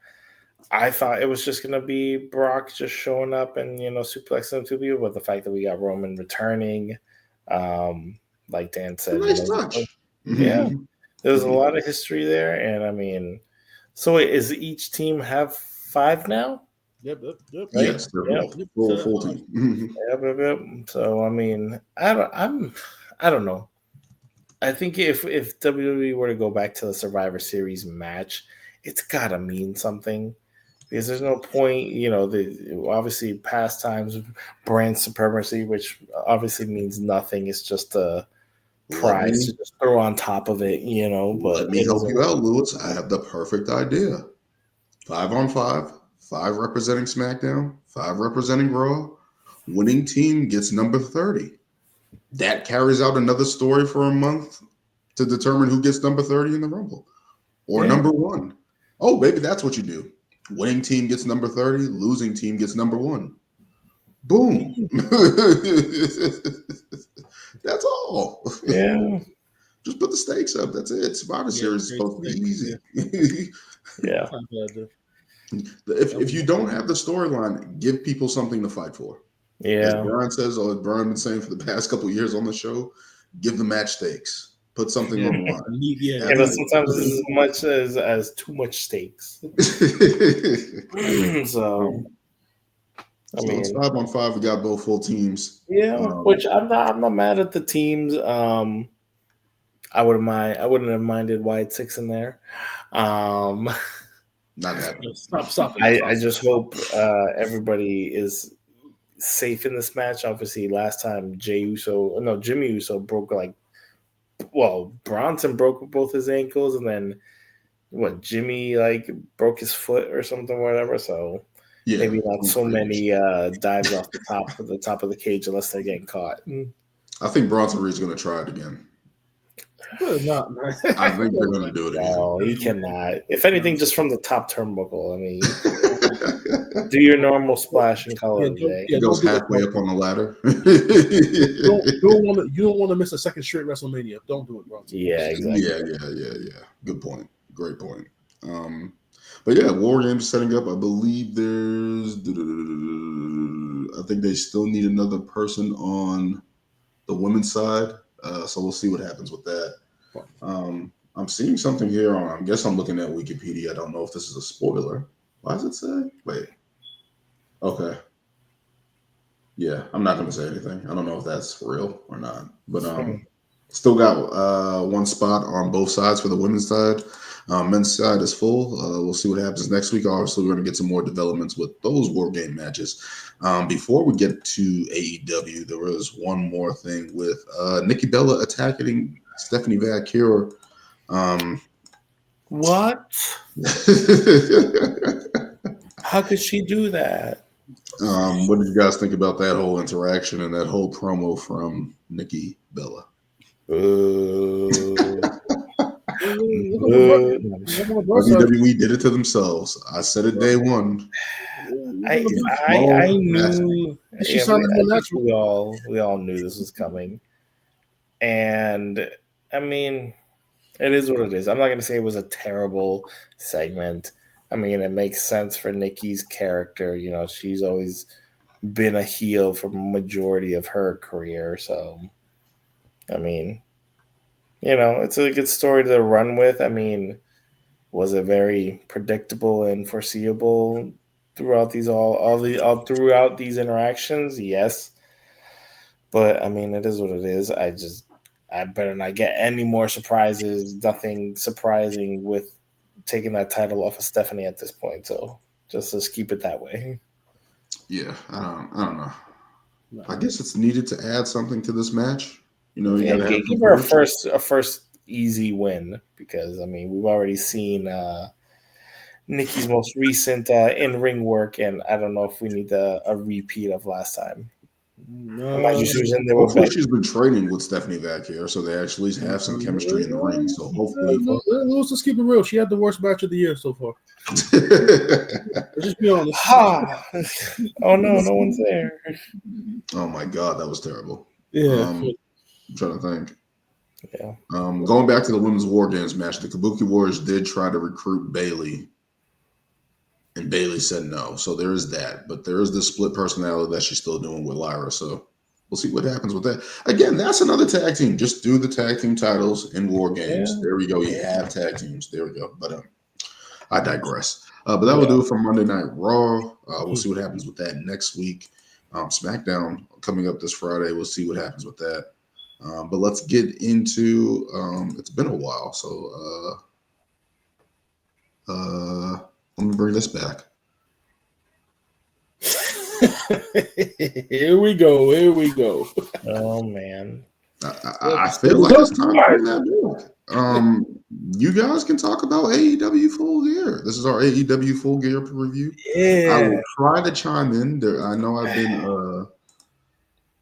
I thought it was just gonna be Brock just showing up and suplexing two people, but the fact that we got Roman returning, like Dan said, nice touch. Yeah, there's a lot of history there, and I mean, so is each team have 5 now? Yep. Right? Yes, they're full team. Yep. So I mean, I don't know. I think if WWE were to go back to the Survivor Series match, it's gotta mean something, because there's no point, obviously past times brand supremacy, which obviously means nothing. It's just a prize to just throw on top of it, But let me help you out, Lewis. I have the perfect idea. 5-on-5, 5 representing SmackDown, 5 representing Raw. Winning team gets number 30. That carries out another story for a month to determine who gets number 30 in the Rumble or number 1. Oh, baby, that's what you do. Winning team gets number 30, losing team gets number 1. Boom. That's all. Yeah. Just put the stakes up. That's it. Survivor Series is supposed to be easy. Yeah. If you don't have the storyline, give people something to fight for. Yeah. As Brian says, or as Brian been saying for the past couple of years on the show, give the match stakes. Put something on the line. Sometimes it's as much as too much stakes. So it's 5-on-5. We got both full teams. Yeah, which I'm not mad at the teams. I wouldn't have minded White 6 in there. Not happening. Stop. I just hope everybody is safe in this match. Obviously, last time Jimmy Uso broke Bronson broke both his ankles, and then Jimmy broke his foot or something, whatever. So maybe not so many dives off the top of the cage unless they're getting caught. I think Bronson Reed's going to try it again. Not, man. I think they're going to do it again. No, he cannot. If anything, just from the top turnbuckle. I mean, do your normal splash and call it a day. He goes halfway up on the ladder. You don't want to miss a second straight WrestleMania. Don't do it, bro. Yeah, exactly. Yeah. Good point. Great point. But yeah, War Games setting up. I believe I think they still need another person on the women's side. So we'll see what happens with that. I'm seeing something here I guess I'm looking at Wikipedia. I don't know if this is a spoiler. Why does it say? Wait. Okay. Yeah, I'm not going to say anything. I don't know if that's real or not. But still got one spot on both sides for the women's side. Men's side is full. We'll see what happens next week. Obviously, we're going to get some more developments with those War Game matches. Before we get to AEW, there was one more thing with Nikki Bella attacking Stephanie Valkyrie. What? How could she do that? What did you guys think about that whole interaction and that whole promo from Nikki Bella? WWE did it to themselves. I said it day one. I knew. We all knew this was coming, and I mean, it is what it is. I'm not going to say it was a terrible segment. I mean, it makes sense for Nikki's character. She's always been a heel for the majority of her career. So, I mean, it's a good story to run with. I mean, was it very predictable and foreseeable throughout throughout these interactions? Yes. But I mean, it is what it is. I better not get any more surprises. Nothing surprising with taking that title off of Stephanie at this point. So just keep it that way. Yeah, I don't know. I guess it's needed to add something to this match. You gotta give her a first easy win, because I mean, we've already seen Nikki's most recent in-ring work, and I don't know if we need a repeat of last time. Hopefully she's been training with Stephanie Valkyrie, so they actually have some chemistry in the ring. So hopefully, let's keep it real. She had the worst match of the year so far. Just be honest. Oh no, no one's there. Oh my god, that was terrible. Yeah, I'm trying to think. Yeah. Going back to the women's War Games match, the Kabuki Warriors did try to recruit Bayley, and Bayley said no. So there is that, but there is this split personality that she's still doing with Lyra. So we'll see what happens with that. Again, that's another tag team. Just do the tag team titles in War Games. Yeah. There we go. You have tag teams. There we go. But I digress. But that will do it for Monday Night Raw. We'll see what happens with that next week. SmackDown coming up this Friday. We'll see what happens with that. But let's get into it's been a while. So let me bring this back. Here we go. Oh man. I feel like it's time to bring that back. You guys can talk about AEW Full Gear. This is our AEW Full Gear review. Yeah. I will try to chime in. I know I've been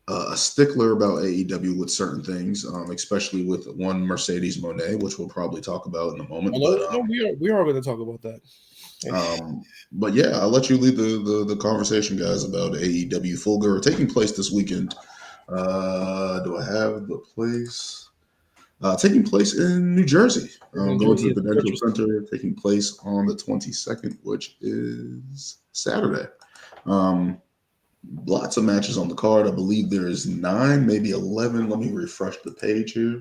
a stickler about AEW with certain things, especially with one Mercedes Mone, which we'll probably talk about in a moment. We are going to talk about that. But yeah, I'll let you lead the conversation, guys, about AEW Full Gear taking place this weekend. Do I have the place? Taking place in New Jersey. Going to the Prudential Center, taking place on the 22nd, which is Saturday. Lots of matches on the card. I believe there's 9, maybe 11. Let me refresh the page here.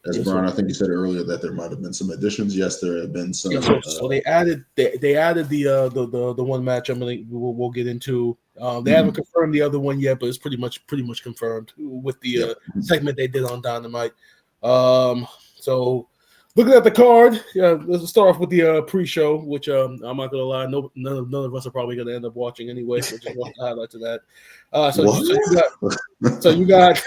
As Brian, I think you said earlier that there might have been some additions. Yes, there have been some. So they added the one match we'll get into. They haven't confirmed the other one yet, but it's pretty much confirmed with the segment they did on Dynamite. So looking at the card, let's start off with the pre-show, which I'm not gonna lie, none of us are probably gonna end up watching anyway. So just want to highlight to that. So you got.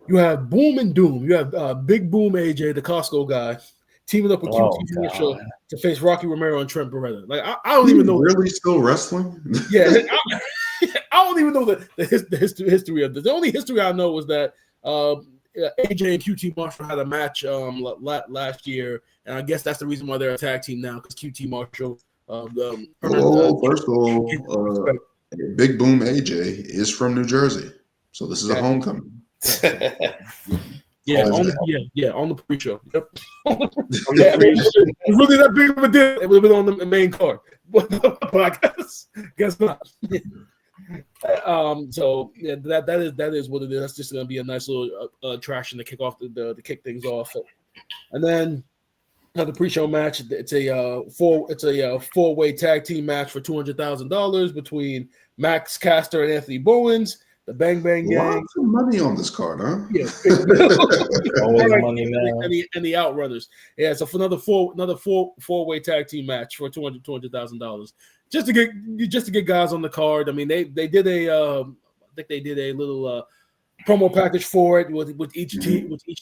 You have Boom and Doom. You have Big Boom AJ, the Costco guy, teaming up with QT Marshall to face Rocky Romero and Trent Beretta. Like I don't even know. Really still wrestling? Yeah, I don't even know the history of this. The only history I know was that AJ and QT Marshall had a match last year, and I guess that's the reason why they're a tag team now because QT Marshall. First of all, Big Boom AJ is from New Jersey, so this is a homecoming. on the pre-show. Yep. It's really that big of a deal. It would have been on the main card, but I guess not. So yeah, that is what it is. That's just going to be a nice little attraction to kick off to kick things off, and then the pre-show match. It's a four-way tag team match for $200,000 between Max Caster and Anthony Bowens. The Bang Bang Gang. Lots of money on this card, huh? Yeah, always money, man. And the Outrunners. Yeah, so for another four-way tag team match for $200,000, just to get guys on the card. I mean, they did I think they did a little promo package for it with each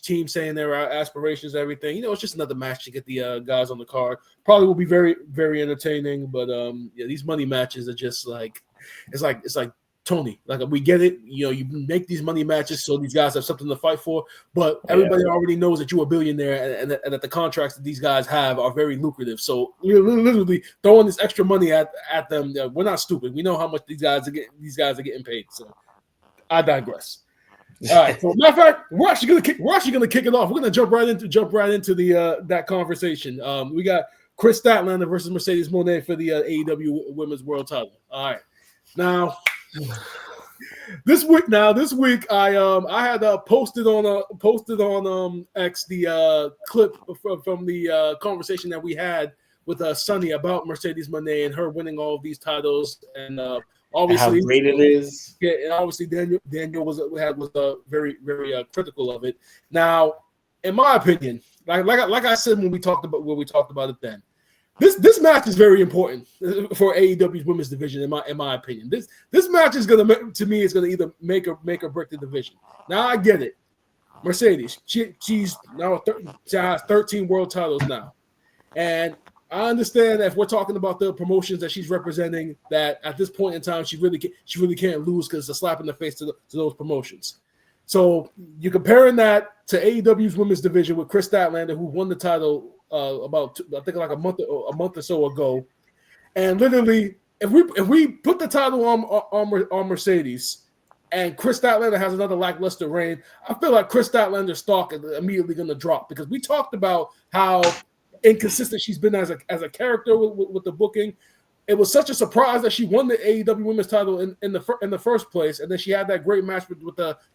team saying their aspirations, everything. It's just another match to get the guys on the card. Probably will be very, very entertaining. But these money matches are just like it's like. Tony, like we get it, you make these money matches so these guys have something to fight for, but everybody already knows that you're a billionaire and that the contracts that these guys have are very lucrative. So you're literally throwing this extra money at them. We're not stupid. We know how much these guys are getting paid. So I digress. All right. So matter of fact, we're actually gonna kick it off. We're gonna jump right into the that conversation. We got Chris Statlander versus Mercedes Mone for the AEW Women's World Title. All right. Now. This week I had posted on X the clip from the conversation that we had with Sunny about Mercedes Mone and her winning all of these titles, and obviously how great it is. Yeah, and obviously Daniel was very very critical of it. Now, in my opinion, like I said when we talked about it then. This match is very important for AEW's women's division, in my opinion. This match is gonna either make or break the division. Now I get it, Mercedes. She's now she has 13 world titles now, and I understand that if we're talking about the promotions that she's representing, that at this point in time she really can't lose because it's a slap in the face to those promotions. So you're comparing that to AEW's women's division with Chris Statlander, who won the title. About I think like a month or so ago, and literally, if we put the title on Mercedes, and Chris Statlander has another lackluster reign, I feel like Chris Statlander's stock is immediately going to drop because we talked about how inconsistent she's been as a character with the booking. It was such a surprise that she won the AEW Women's title in the first place, and then she had that great match with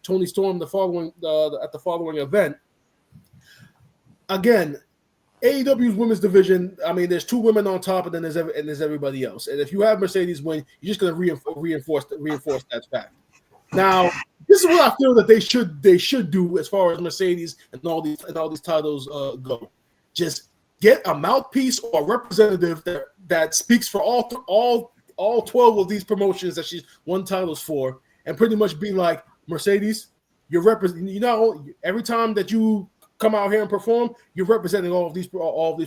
Toni Storm at the following event. Again. AEW's women's division, I mean, there's 2 women on top, and then there's everybody else. And if you have Mercedes win, you're just going to reinforce that fact. Now, this is what I feel that they should do as far as Mercedes and all these titles go. Just get a mouthpiece or a representative that speaks for all 12 of these promotions that she's won titles for, and pretty much be like, Mercedes, you're representing. You know, every time that you come out here and perform, you're representing all of these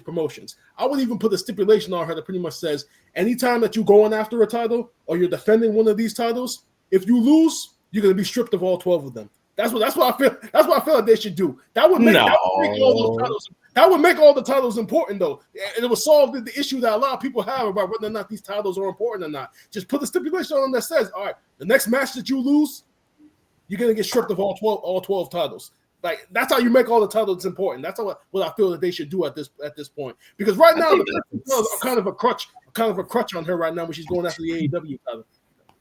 promotions. I would even put a stipulation on her that pretty much says, anytime that you're going after a title or you're defending one of these titles, if you lose, you're going to be stripped of all 12 of them. That's what I feel. That's what I feel like they should do. That would make all those titles. That would make all the titles important, though, and it would solve the issue that a lot of people have about whether or not these titles are important or not. Just put a stipulation on that says, all right, the next match that you lose, you're going to get stripped of all 12 titles. Like, that's how you make all the titles important. That's what I feel that they should do at this point. Because right now the titles are kind of a crutch on her right now when she's going after the AEW title.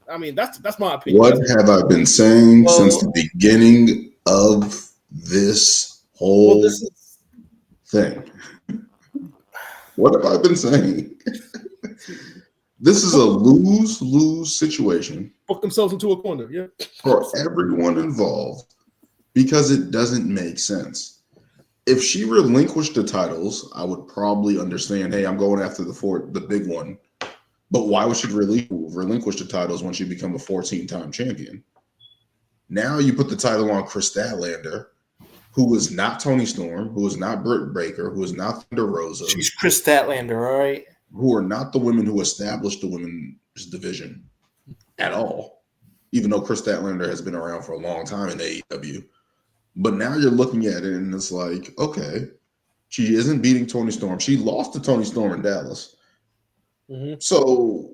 I mean, that's my opinion. What have I been saying since the beginning of this whole thing? What have I been saying? This is a lose-lose situation. Book themselves into a corner, yeah. For everyone involved, because it doesn't make sense. If she relinquished the titles, I would probably understand, hey, I'm going after the big one. But why would she relinquish the titles when she become a 14-time champion? Now you put the title on Kris Statlander, who is not Toni Storm, who is not Britt Baker, who is not Thunder Rosa. She's Kris Statlander, all right? Who are not the women who established the women's division at all, even though Kris Statlander has been around for a long time in AEW. But now you're looking at it and it's like, okay, she isn't beating Toni Storm. She lost to Toni Storm in Dallas. Mm-hmm. So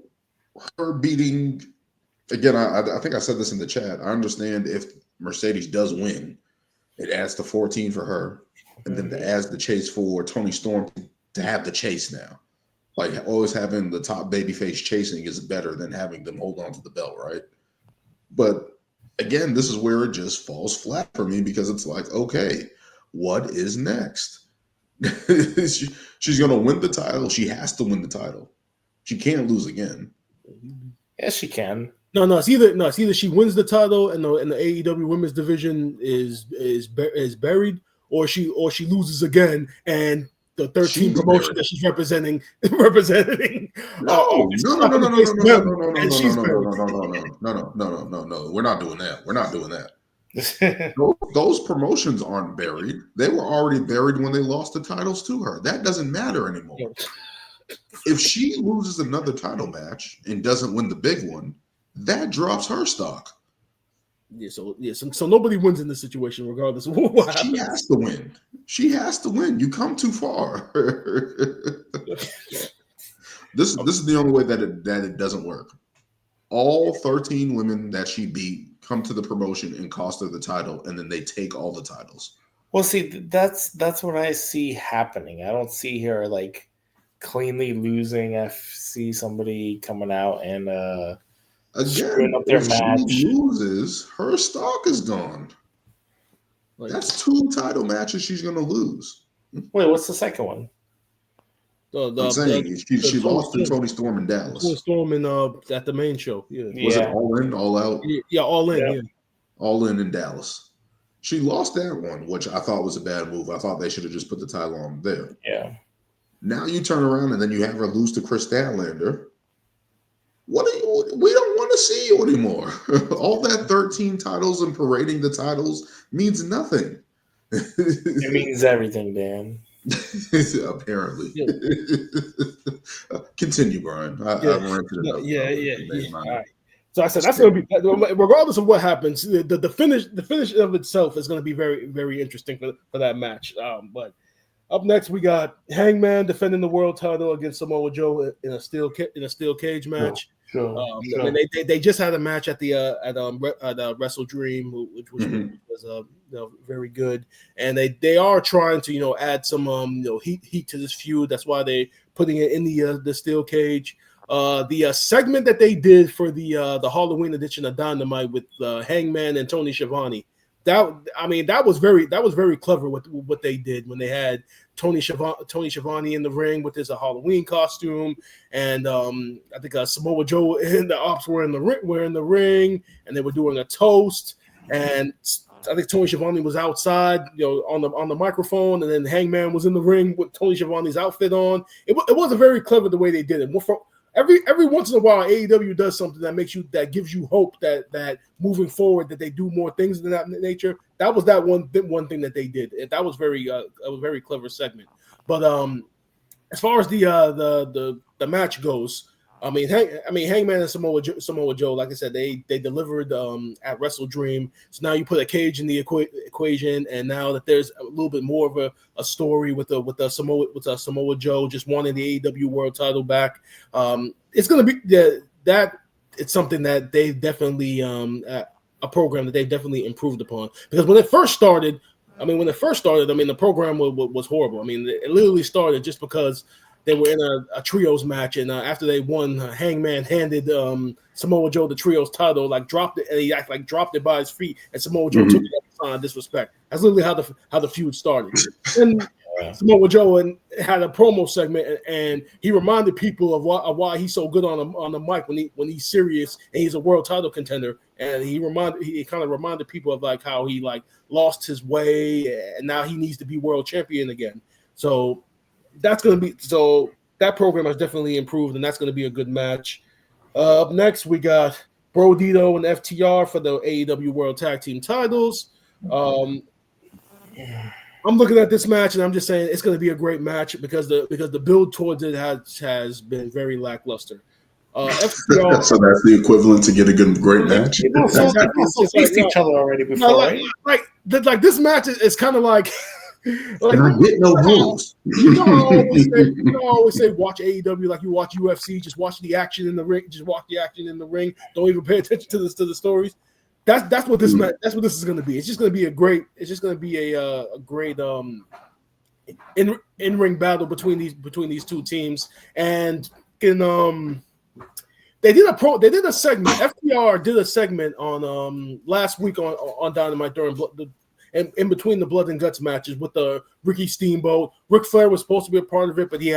her beating, again, I think I said this in the chat. I understand if Mercedes does win, it adds to 14 for her, and then it adds the chase for Toni Storm to have the chase now. Like, always having the top babyface chasing is better than having them hold on to the belt, right? But again, this is where it just falls flat for me because it's like, okay, what is next? She's going to win the title. She has to win the title. She can't lose again. Yes, she can. No, it's either she wins the title and the AEW women's division is buried, or she loses again and the 13 promotion that she's representing. No. We're not doing that. Those promotions aren't buried. They were already buried when they lost the titles to her. That doesn't matter anymore. If she loses another title match and doesn't win the big one, that drops her stock. So nobody wins in this situation, regardless of what happens. She has to win. You come too far. This is the only way that it doesn't work. All 13 women that she beat come to the promotion and cost her the title, and then they take all the titles. Well, see, that's what I see happening. I don't see her like cleanly losing. I see somebody coming out and again, up their if match. She loses, her stock is gone. That's 2 title matches she's going to lose. Wait, what's the second one? I'm saying she lost to Toni Storm in Dallas. Toni Storm at the main show. Yeah. Was it All In, All Out? Yeah, All In. Yeah. Yeah. All In Dallas. She lost that one, which I thought was a bad move. I thought they should have just put the title on there. Yeah. Now you turn around and then you have her lose to Kris Statlander. We don't want to see you anymore. All that 13 titles and parading the titles means nothing. It means everything, Dan. Apparently. Yeah. Continue, Brian. I've ranted enough. Yeah. All right. So I said that's going to be, regardless of what happens, the finish of itself is going to be very, very interesting for that match. But up next, we got Hangman defending the world title against Samoa Joe in a steel cage match. Sure. And they just had a match at Wrestle Dream, which was very good. And they are trying to add some heat to this feud. That's why they're putting it in the steel cage. The segment that they did for the Halloween edition of Dynamite with Hangman and Tony Schiavone, that was very clever what they did when they had Tony Schiavone in the ring with his Halloween costume, and I think Samoa Joe and the Ops were in the ring, and they were doing a toast, and I think Tony Schiavone was outside, on the microphone, and then Hangman was in the ring with Tony Schiavone's outfit on. It wasn't very clever the way they did it. every once in a while, AEW does something that gives you hope that moving forward that they do more things than that nature. That was that one thing that they did. That was a very clever segment. But as far as the match goes, Hangman and Samoa Joe, like I said, they delivered at Wrestle Dream. So now you put a cage in the equation, and now that there's a little bit more of a story with Samoa Joe just wanting the AEW World Title back. It's going to be that it's something that they've definitely a program that they've definitely improved upon, because when it first started, the program was horrible. It literally started just because they were in a trios match, and after they won, Hangman handed Samoa Joe the trios title, dropped it, and he dropped it by his feet, and Samoa Joe took it as a sign of disrespect. That's literally how the feud started. And Samoa Joe had a promo segment, and he reminded people of why he's so good on the mic when he's serious and he's a world title contender. And he kind of reminded people of how he lost his way, and now he needs to be world champion again. So that program has definitely improved, and that's going to be a good match. Up next, we got Bro Dito and FTR for the AEW World Tag Team titles. I'm looking at this match, and I'm just saying it's going to be a great match because the build towards it has been very lackluster. FTR, so that's the equivalent to get a great match. Faced each other already before, right? This match is kind of like. And I get no rules. You know, I always say watch AEW like you watch UFC. Just watch the action in the ring. Just watch the action in the ring. Don't even pay attention to the stories. That's what this match. That's what this is going to be. It's just going to be a great. It's just going to be a great in ring battle between these two teams. And they did a segment. FTR did a segment on last week on Dynamite during in between the blood and guts matches with the Ricky Steamboat. Ric Flair was supposed to be a part of it, but he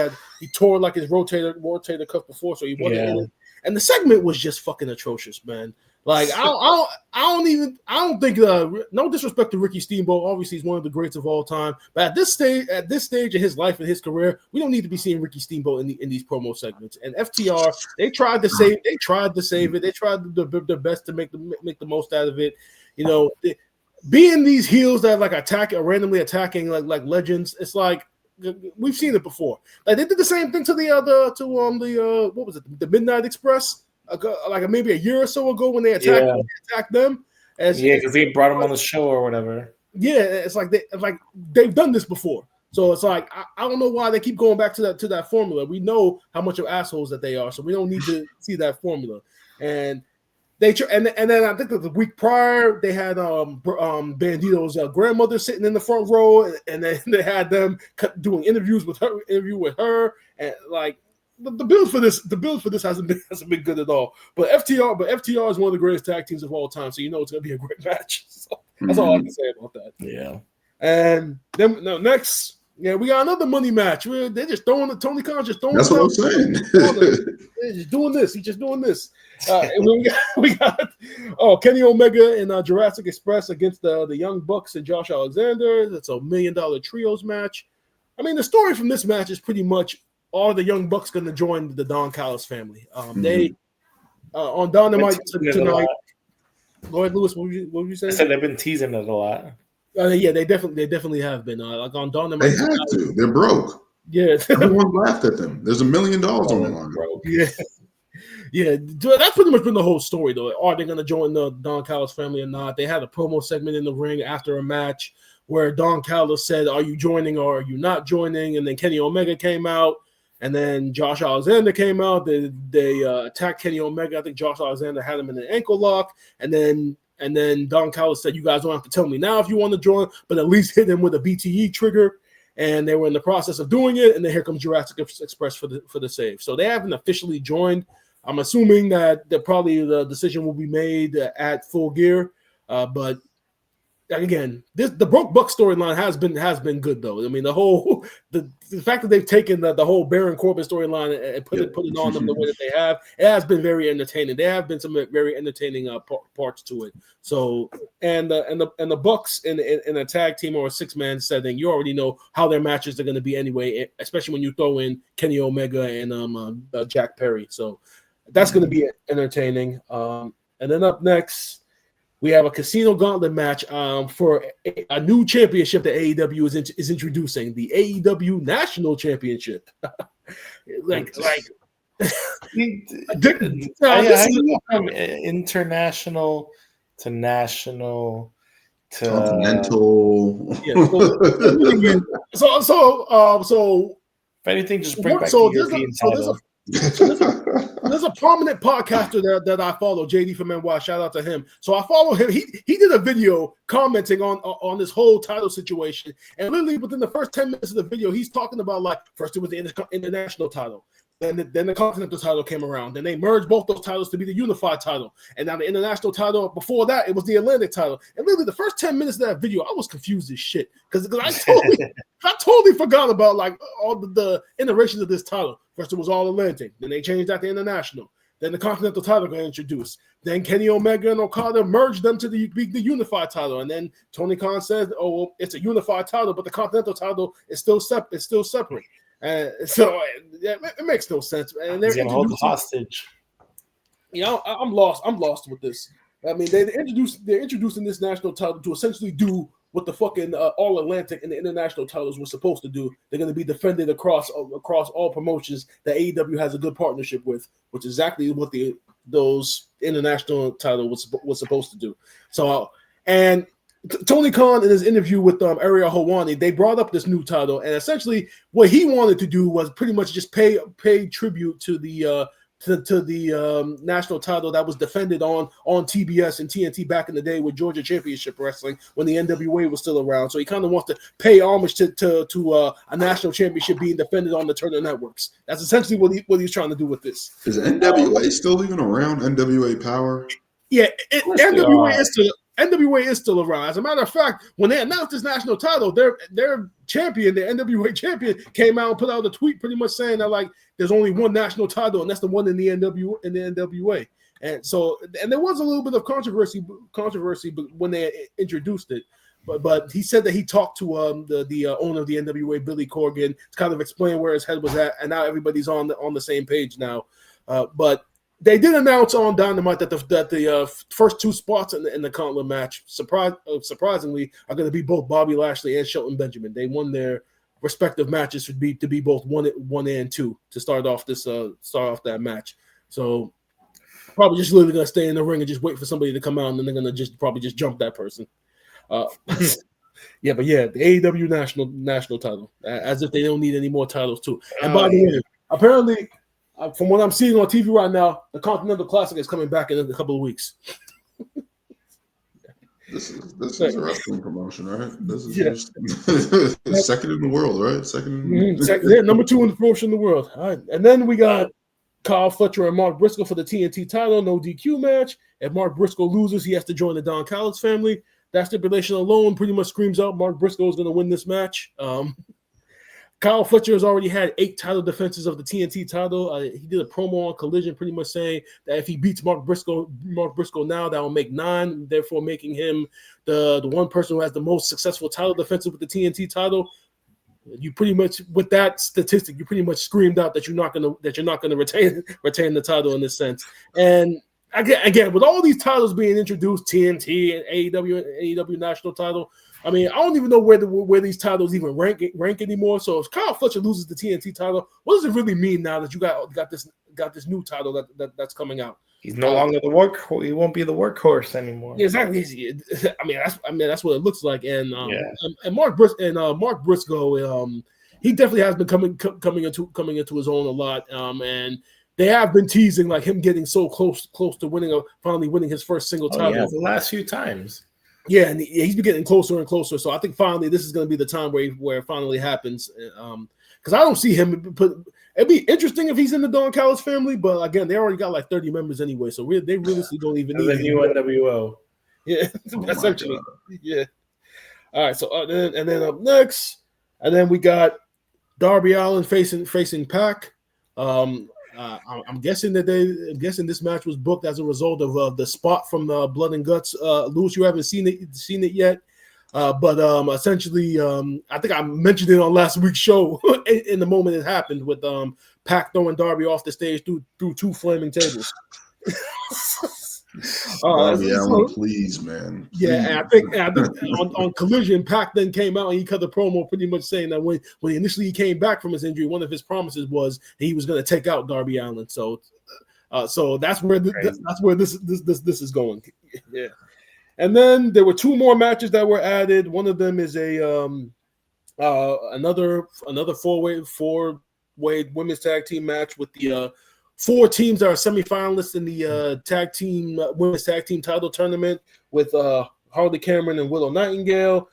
tore his rotator cuff before, so he wasn't in it. And the segment was just fucking atrocious, man. I don't think no disrespect to Ricky Steamboat. Obviously, he's one of the greats of all time. But at this stage of his life and his career, we don't need to be seeing Ricky Steamboat in these promo segments. And FTR, they tried to save it. They tried their best to make the most out of it. Being these heels that randomly attacking like legends, it's like we've seen it before. They did the same thing to what was it, the Midnight Express, maybe a year or so ago when they attacked them. Because they brought them on the show or whatever. Yeah, it's like they've done this before. So it's like I don't know why they keep going back to that formula. We know how much of assholes that they are, so we don't need to see that formula. And and then I think that the week prior they had Bandito's grandmother sitting in the front row, and then they had them doing interview with her, and the build for this hasn't been good at all. But FTR is one of the greatest tag teams of all time, so it's going to be a great match. So that's all I can say about that. Yeah. And then next. Yeah, we got another money match. They're just throwing the Tony Khan just throwing. That's what I'm saying. They're just doing this. He's just doing this. And we got Kenny Omega and Jurassic Express against the Young Bucks and Josh Alexander. That's $1 million trios match. The story from this match is pretty much all the Young Bucks going to join the Don Callis family. They on Dynamite tonight. Go ahead, Lewis. What were you saying? I said they've been teasing it a lot. Yeah, they definitely have been. On Dynamite, they have to. They're broke. Yeah, everyone laughed at them. There's $1 million on the line. Yeah. That's pretty much been the whole story, though. Are they going to join the Don Callis family or not? They had a promo segment in the ring after a match where Don Callis said, "Are you joining or are you not joining?" And then Kenny Omega came out, and then Josh Alexander came out. They attacked Kenny Omega. I think Josh Alexander had him in an ankle lock, and then Don Callis said, "You guys don't have to tell me now if you want to join, but at least hit him with a BTE trigger." And they were in the process of doing it, and then here comes Jurassic Express for the save. So they haven't officially joined. I'm assuming that probably the decision will be made at Full Gear, but again, the Broke Buck storyline has been good though. I mean, the fact that they've taken the whole Baron Corbin storyline and put it on them the way that they have, it has been very entertaining. There have been some very entertaining parts to it. So and the Bucks in a tag team or a 6-man setting, you already know how their matches are going to be anyway, especially when you throw in Kenny Omega and Jack Perry. So that's going to be entertaining. And then up next, we have a Casino Gauntlet match for a new championship that AEW is introducing, the AEW National Championship. From international to national to continental. So if anything, just bring back the European title. There's a prominent podcaster that I follow, JD from NY. Shout out to him. So I follow him. He did a video commenting on this whole title situation, and literally within the first 10 minutes of the video, he's talking about like first it was the international title, then the Continental title came around, then they merged both those titles to be the unified title, and now the international title. Before that, it was the Atlantic title. And literally the first 10 minutes of that video, I was confused as shit because I totally forgot about like all the iterations of this title. First, it was all Atlantic. Then they changed that to international. Then the Continental title got introduced. Then Kenny Omega and Okada merged them to the unified title. And then Tony Khan said, "Oh, well, it's a unified title, but the Continental title is still separate. It's still separate." So it makes no sense. And they're hold the hostage. You know, I'm lost. I'm lost with this. I mean, they're introducing this national title to essentially do what the fucking All Atlantic and the international titles were supposed to do. They're going to be defended across all promotions that AEW has a good partnership with, which is exactly what those international title was supposed to do. So, and Tony Khan in his interview with Ariel Helwani, they brought up this new title, and essentially what he wanted to do was pretty much just pay tribute to the national title that was defended on TBS and TNT back in the day with Georgia Championship Wrestling when the NWA was still around. So he kind of wants to pay homage to a national championship being defended on the Turner networks. That's essentially what he's trying to do with this. Is NWA still even around? NWA Power? Yeah, NWA is still around. As a matter of fact, when they announced this national title, their champion, the NWA champion, came out and put out a tweet pretty much saying that like there's only one national title, and that's the one in the NWA. And so, and there was a little bit of controversy when they introduced it. But he said that he talked to the owner of the NWA, Billy Corgan, to kind of explain where his head was at, and now everybody's on the same page now. But they did announce on Dynamite that the first two spots in the Gauntlet match, surprisingly, are going to be both Bobby Lashley and Shelton Benjamin. They won their respective matches to be both one and two to start off that match. So probably just literally going to stay in the ring and just wait for somebody to come out, and then they're going to probably jump that person. The AEW national title, as if they don't need any more titles too. And by the way, apparently, from what I'm seeing on TV right now, the Continental Classic is coming back in a couple of weeks. This is a wrestling promotion, right? This is second in the world, right? Number 2 in the promotion in the world. All right, and then we got Kyle Fletcher and Mark Briscoe for the TNT title, no DQ match. If Mark Briscoe loses, he has to join the Don Callis family. That stipulation alone pretty much screams out Mark Briscoe is going to win this match. Kyle Fletcher has already had 8 title defenses of the TNT title. He did a promo on Collision pretty much saying that if he beats Mark Briscoe now, that will make 9, therefore making him the one person who has the most successful title defenses with the TNT title. You pretty much, with that statistic, you pretty much screamed out that you're not gonna retain the title in this sense. And again, with all these titles being introduced, TNT and AEW national title, I mean, I don't even know where these titles even rank anymore. So if Kyle Fletcher loses the TNT title, what does it really mean now that you got this new title that's coming out? He's no longer the workhorse. He won't be the workhorse anymore. Yeah, exactly. That's what it looks like. And Mark Briscoe, he definitely has been coming into his own a lot. And they have been teasing like him getting so close to finally winning his first single title. Yeah, the last few times. Yeah, and he's been getting closer and closer. So I think finally this is going to be the time where it finally happens. Because I don't see him it'd be interesting if he's in the Don Callis family, but again, they already got like 30 members anyway, so they really don't even need the new NWO. Yeah, essentially. Yeah. All right, so and then up next, and then we got Darby Allin facing Pac. I'm guessing this match was booked as a result of the spot from Blood and Guts. Lewis, you haven't seen it yet, but essentially, I think I mentioned it on last week's show in the moment it happened with Pac throwing Darby off the stage through two flaming tables. Darby Allin, please, man. Please. Yeah, and I think on Collision, Pac then came out and he cut the promo pretty much saying that when initially he came back from his injury, one of his promises was he was going to take out Darby Allin. So that's where this is going. Yeah, and then there were two more matches that were added. One of them is another four-way women's tag team match with the four teams that are semifinalists in the women's tag team title tournament with Harley Cameron and Willow Nightingale,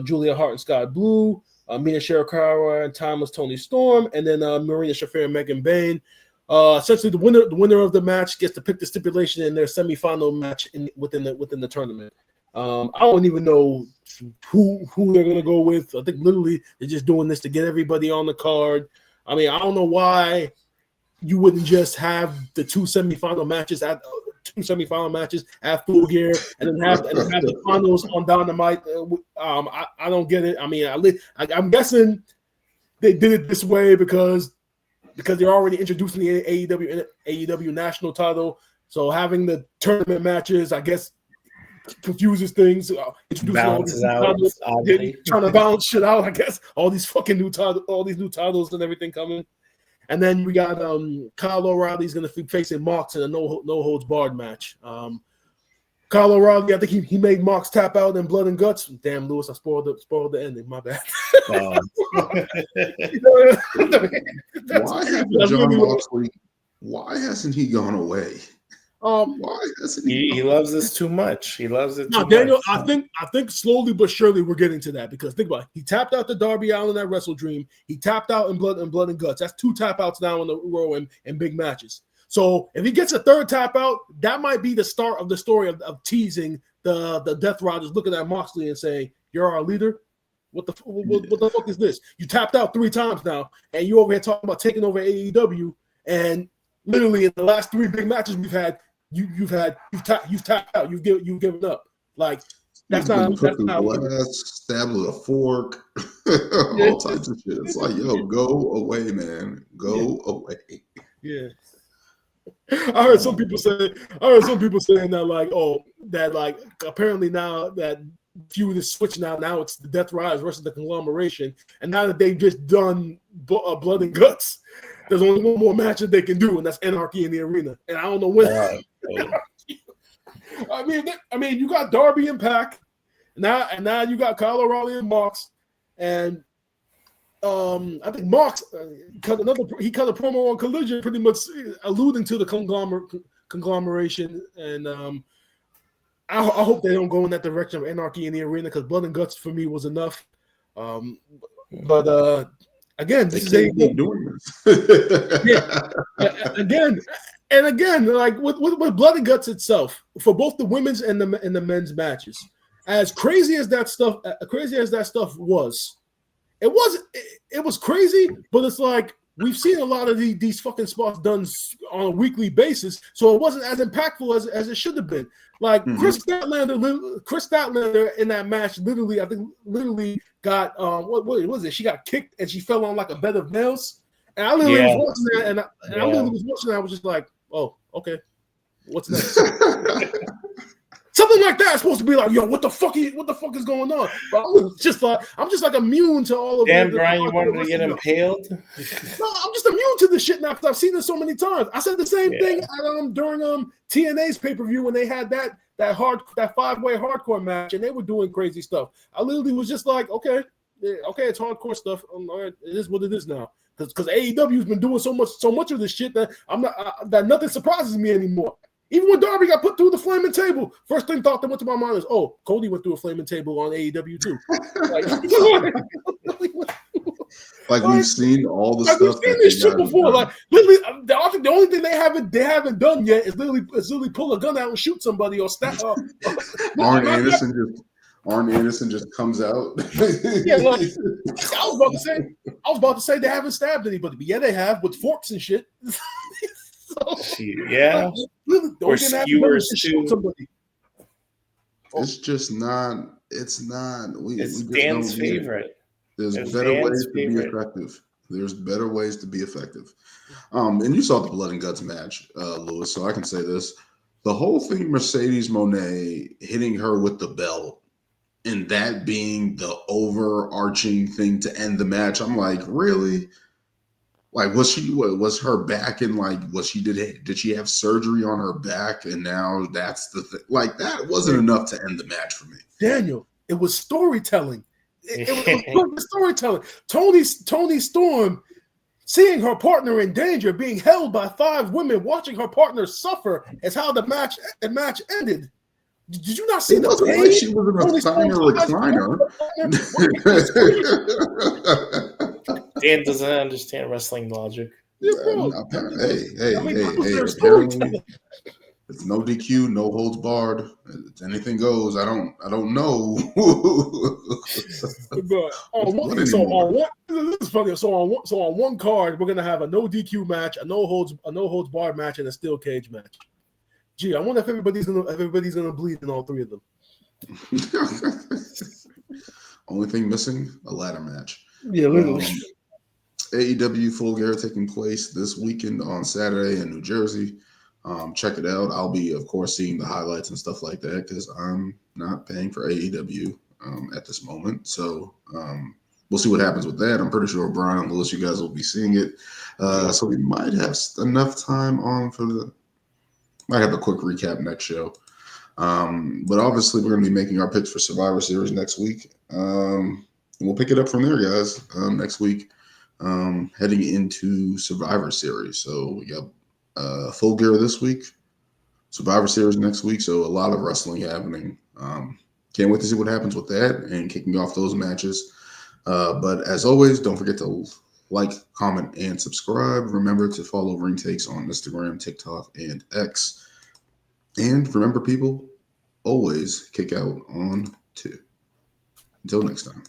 Julia Hart and Scott Blue, Mina Shirakawa and Timeless Tony Storm, and then Marina Shafir and Megan Bayne. Essentially, the winner of the match gets to pick the stipulation in their semifinal match within the tournament. I don't even know who they're gonna go with. I think literally they're just doing this to get everybody on the card. I mean, I don't know why you wouldn't just have the two semifinal matches at Full Gear and then have the finals on Dynamite. I don't get it. I mean, I'm guessing they did it this way because they're already introducing the AEW national title. So having the tournament matches, I guess, confuses things. Balances out. Trying to balance shit out. I guess all these new titles and everything coming. And then we got Kyle O'Reilly's going to be facing Mox in a no holds barred match. Kyle O'Reilly, I think he made Mox tap out in Blood and Guts. Damn, Lewis, I spoiled the ending. My bad. Why hasn't he gone away? Why hasn't he loves this too much. He loves it. No, Daniel, much. I think slowly but surely we're getting to that because think about it. He tapped out to Darby Allin at Wrestle Dream. He tapped out in Blood and Guts. That's two tap outs now in a row in big matches. So if he gets a third tap out, that might be the start of the story of teasing the Death Riders looking at Moxley and saying, "You're our leader." What the fuck is this? You tapped out 3 times now, and you over here talking about taking over AEW, and literally in the last 3 big matches we've had. You've tapped out. You've given up. Like that's not glass, stabbed with a fork, all types of shit. It's like, yo, go away, man. Go away. Yeah. I heard some people saying that apparently now that feud is switched now it's the Death Riders versus the Conglomeration, and now that they've just done Blood and Guts. There's only one more match that they can do, and that's Anarchy in the Arena. And I don't know when. I mean, you got Darby and Pac, and now you got Kyle O'Reilly and Mox, and I think Mox cut a promo on Collision, pretty much alluding to the conglomeration. And I hope they don't go in that direction of Anarchy in the Arena because Blood and Guts for me was enough. But again, this is doing this. Again, like with Blood and Guts itself, for both the women's and the men's matches, as crazy as that stuff was, it was crazy. But it's like we've seen a lot of these fucking spots done on a weekly basis, so it wasn't as impactful as it should have been. Like Chris Statlander in that match, literally got what was it? She got kicked and she fell on like a bed of nails. And I literally was watching that, and I literally was watching that. I was just like, oh, okay, what's next? Something like that is supposed to be like, yo, what the fuck is going on? But I'm just like immune to all of. Damn, Brian, you wanted to get impaled? No, I'm just immune to this shit now because I've seen this so many times. I said the same thing during TNA's pay-per-view when they had that 5-way hardcore match and they were doing crazy stuff. I literally was just like, okay, it's hardcore stuff. All right, it is what it is now. Because AEW's been doing so much of this shit that that nothing surprises me anymore. Even when Darby got put through the flaming table, first thing thought that went to my mind is, oh, Coty went through a flaming table on AEW too. Like we've seen all the stuff. We've seen this shit before. Like literally, I think the only thing they haven't done yet is literally pull a gun out and shoot somebody or stab. Arn Arn Anderson just comes out. Yeah, look, I was about to say they haven't stabbed anybody, but yeah, they have with forks and shit. Yeah, or skewers too. It's just not. It's not. It's we just Dan's don't need it. favorite. There's It's better Dan's ways to be favorite. effective. There's better ways to be effective. And you saw the blood and guts match, Lewis. So I can say this: the whole thing, Mercedes Mone hitting her with the belt, and that being the overarching thing to end the match. I'm like, really? Like, was her back in like, did she have surgery on her back? And now that's the thing. Like, that wasn't enough to end the match for me. Daniel, it was storytelling. It was storytelling. Tony Storm seeing her partner in danger, being held by 5 women, watching her partner suffer is how the match ended. Did you not see it the wasn't pain? like she was in a recliner. Dan doesn't understand wrestling logic. Hey, apparently it's no DQ, no holds barred. It's anything goes. I don't know. This is funny. So on one card, we're gonna have a no DQ match, a no holds barred match, and a steel cage match. Gee, I wonder if everybody's gonna bleed in all 3 of them. Only thing missing, a ladder match. Yeah, literally. AEW Full Gear taking place this weekend on Saturday in New Jersey. Check it out. I'll be, of course, seeing the highlights and stuff like that because I'm not paying for AEW at this moment. So we'll see what happens with that. I'm pretty sure Brian and Lewis, you guys will be seeing it. So we might have enough time on might have a quick recap next show. But obviously, we're going to be making our picks for Survivor Series next week. And we'll pick it up from there, guys, next week, heading into Survivor Series. So we got Full Gear this week, Survivor Series next week. So a lot of wrestling happening. Can't wait to see what happens with that and kicking off those matches. But as always, don't forget to like, comment, and subscribe. Remember to follow Ring Takes on Instagram, TikTok, and X. And remember, people, always kick out on 2. Until next time.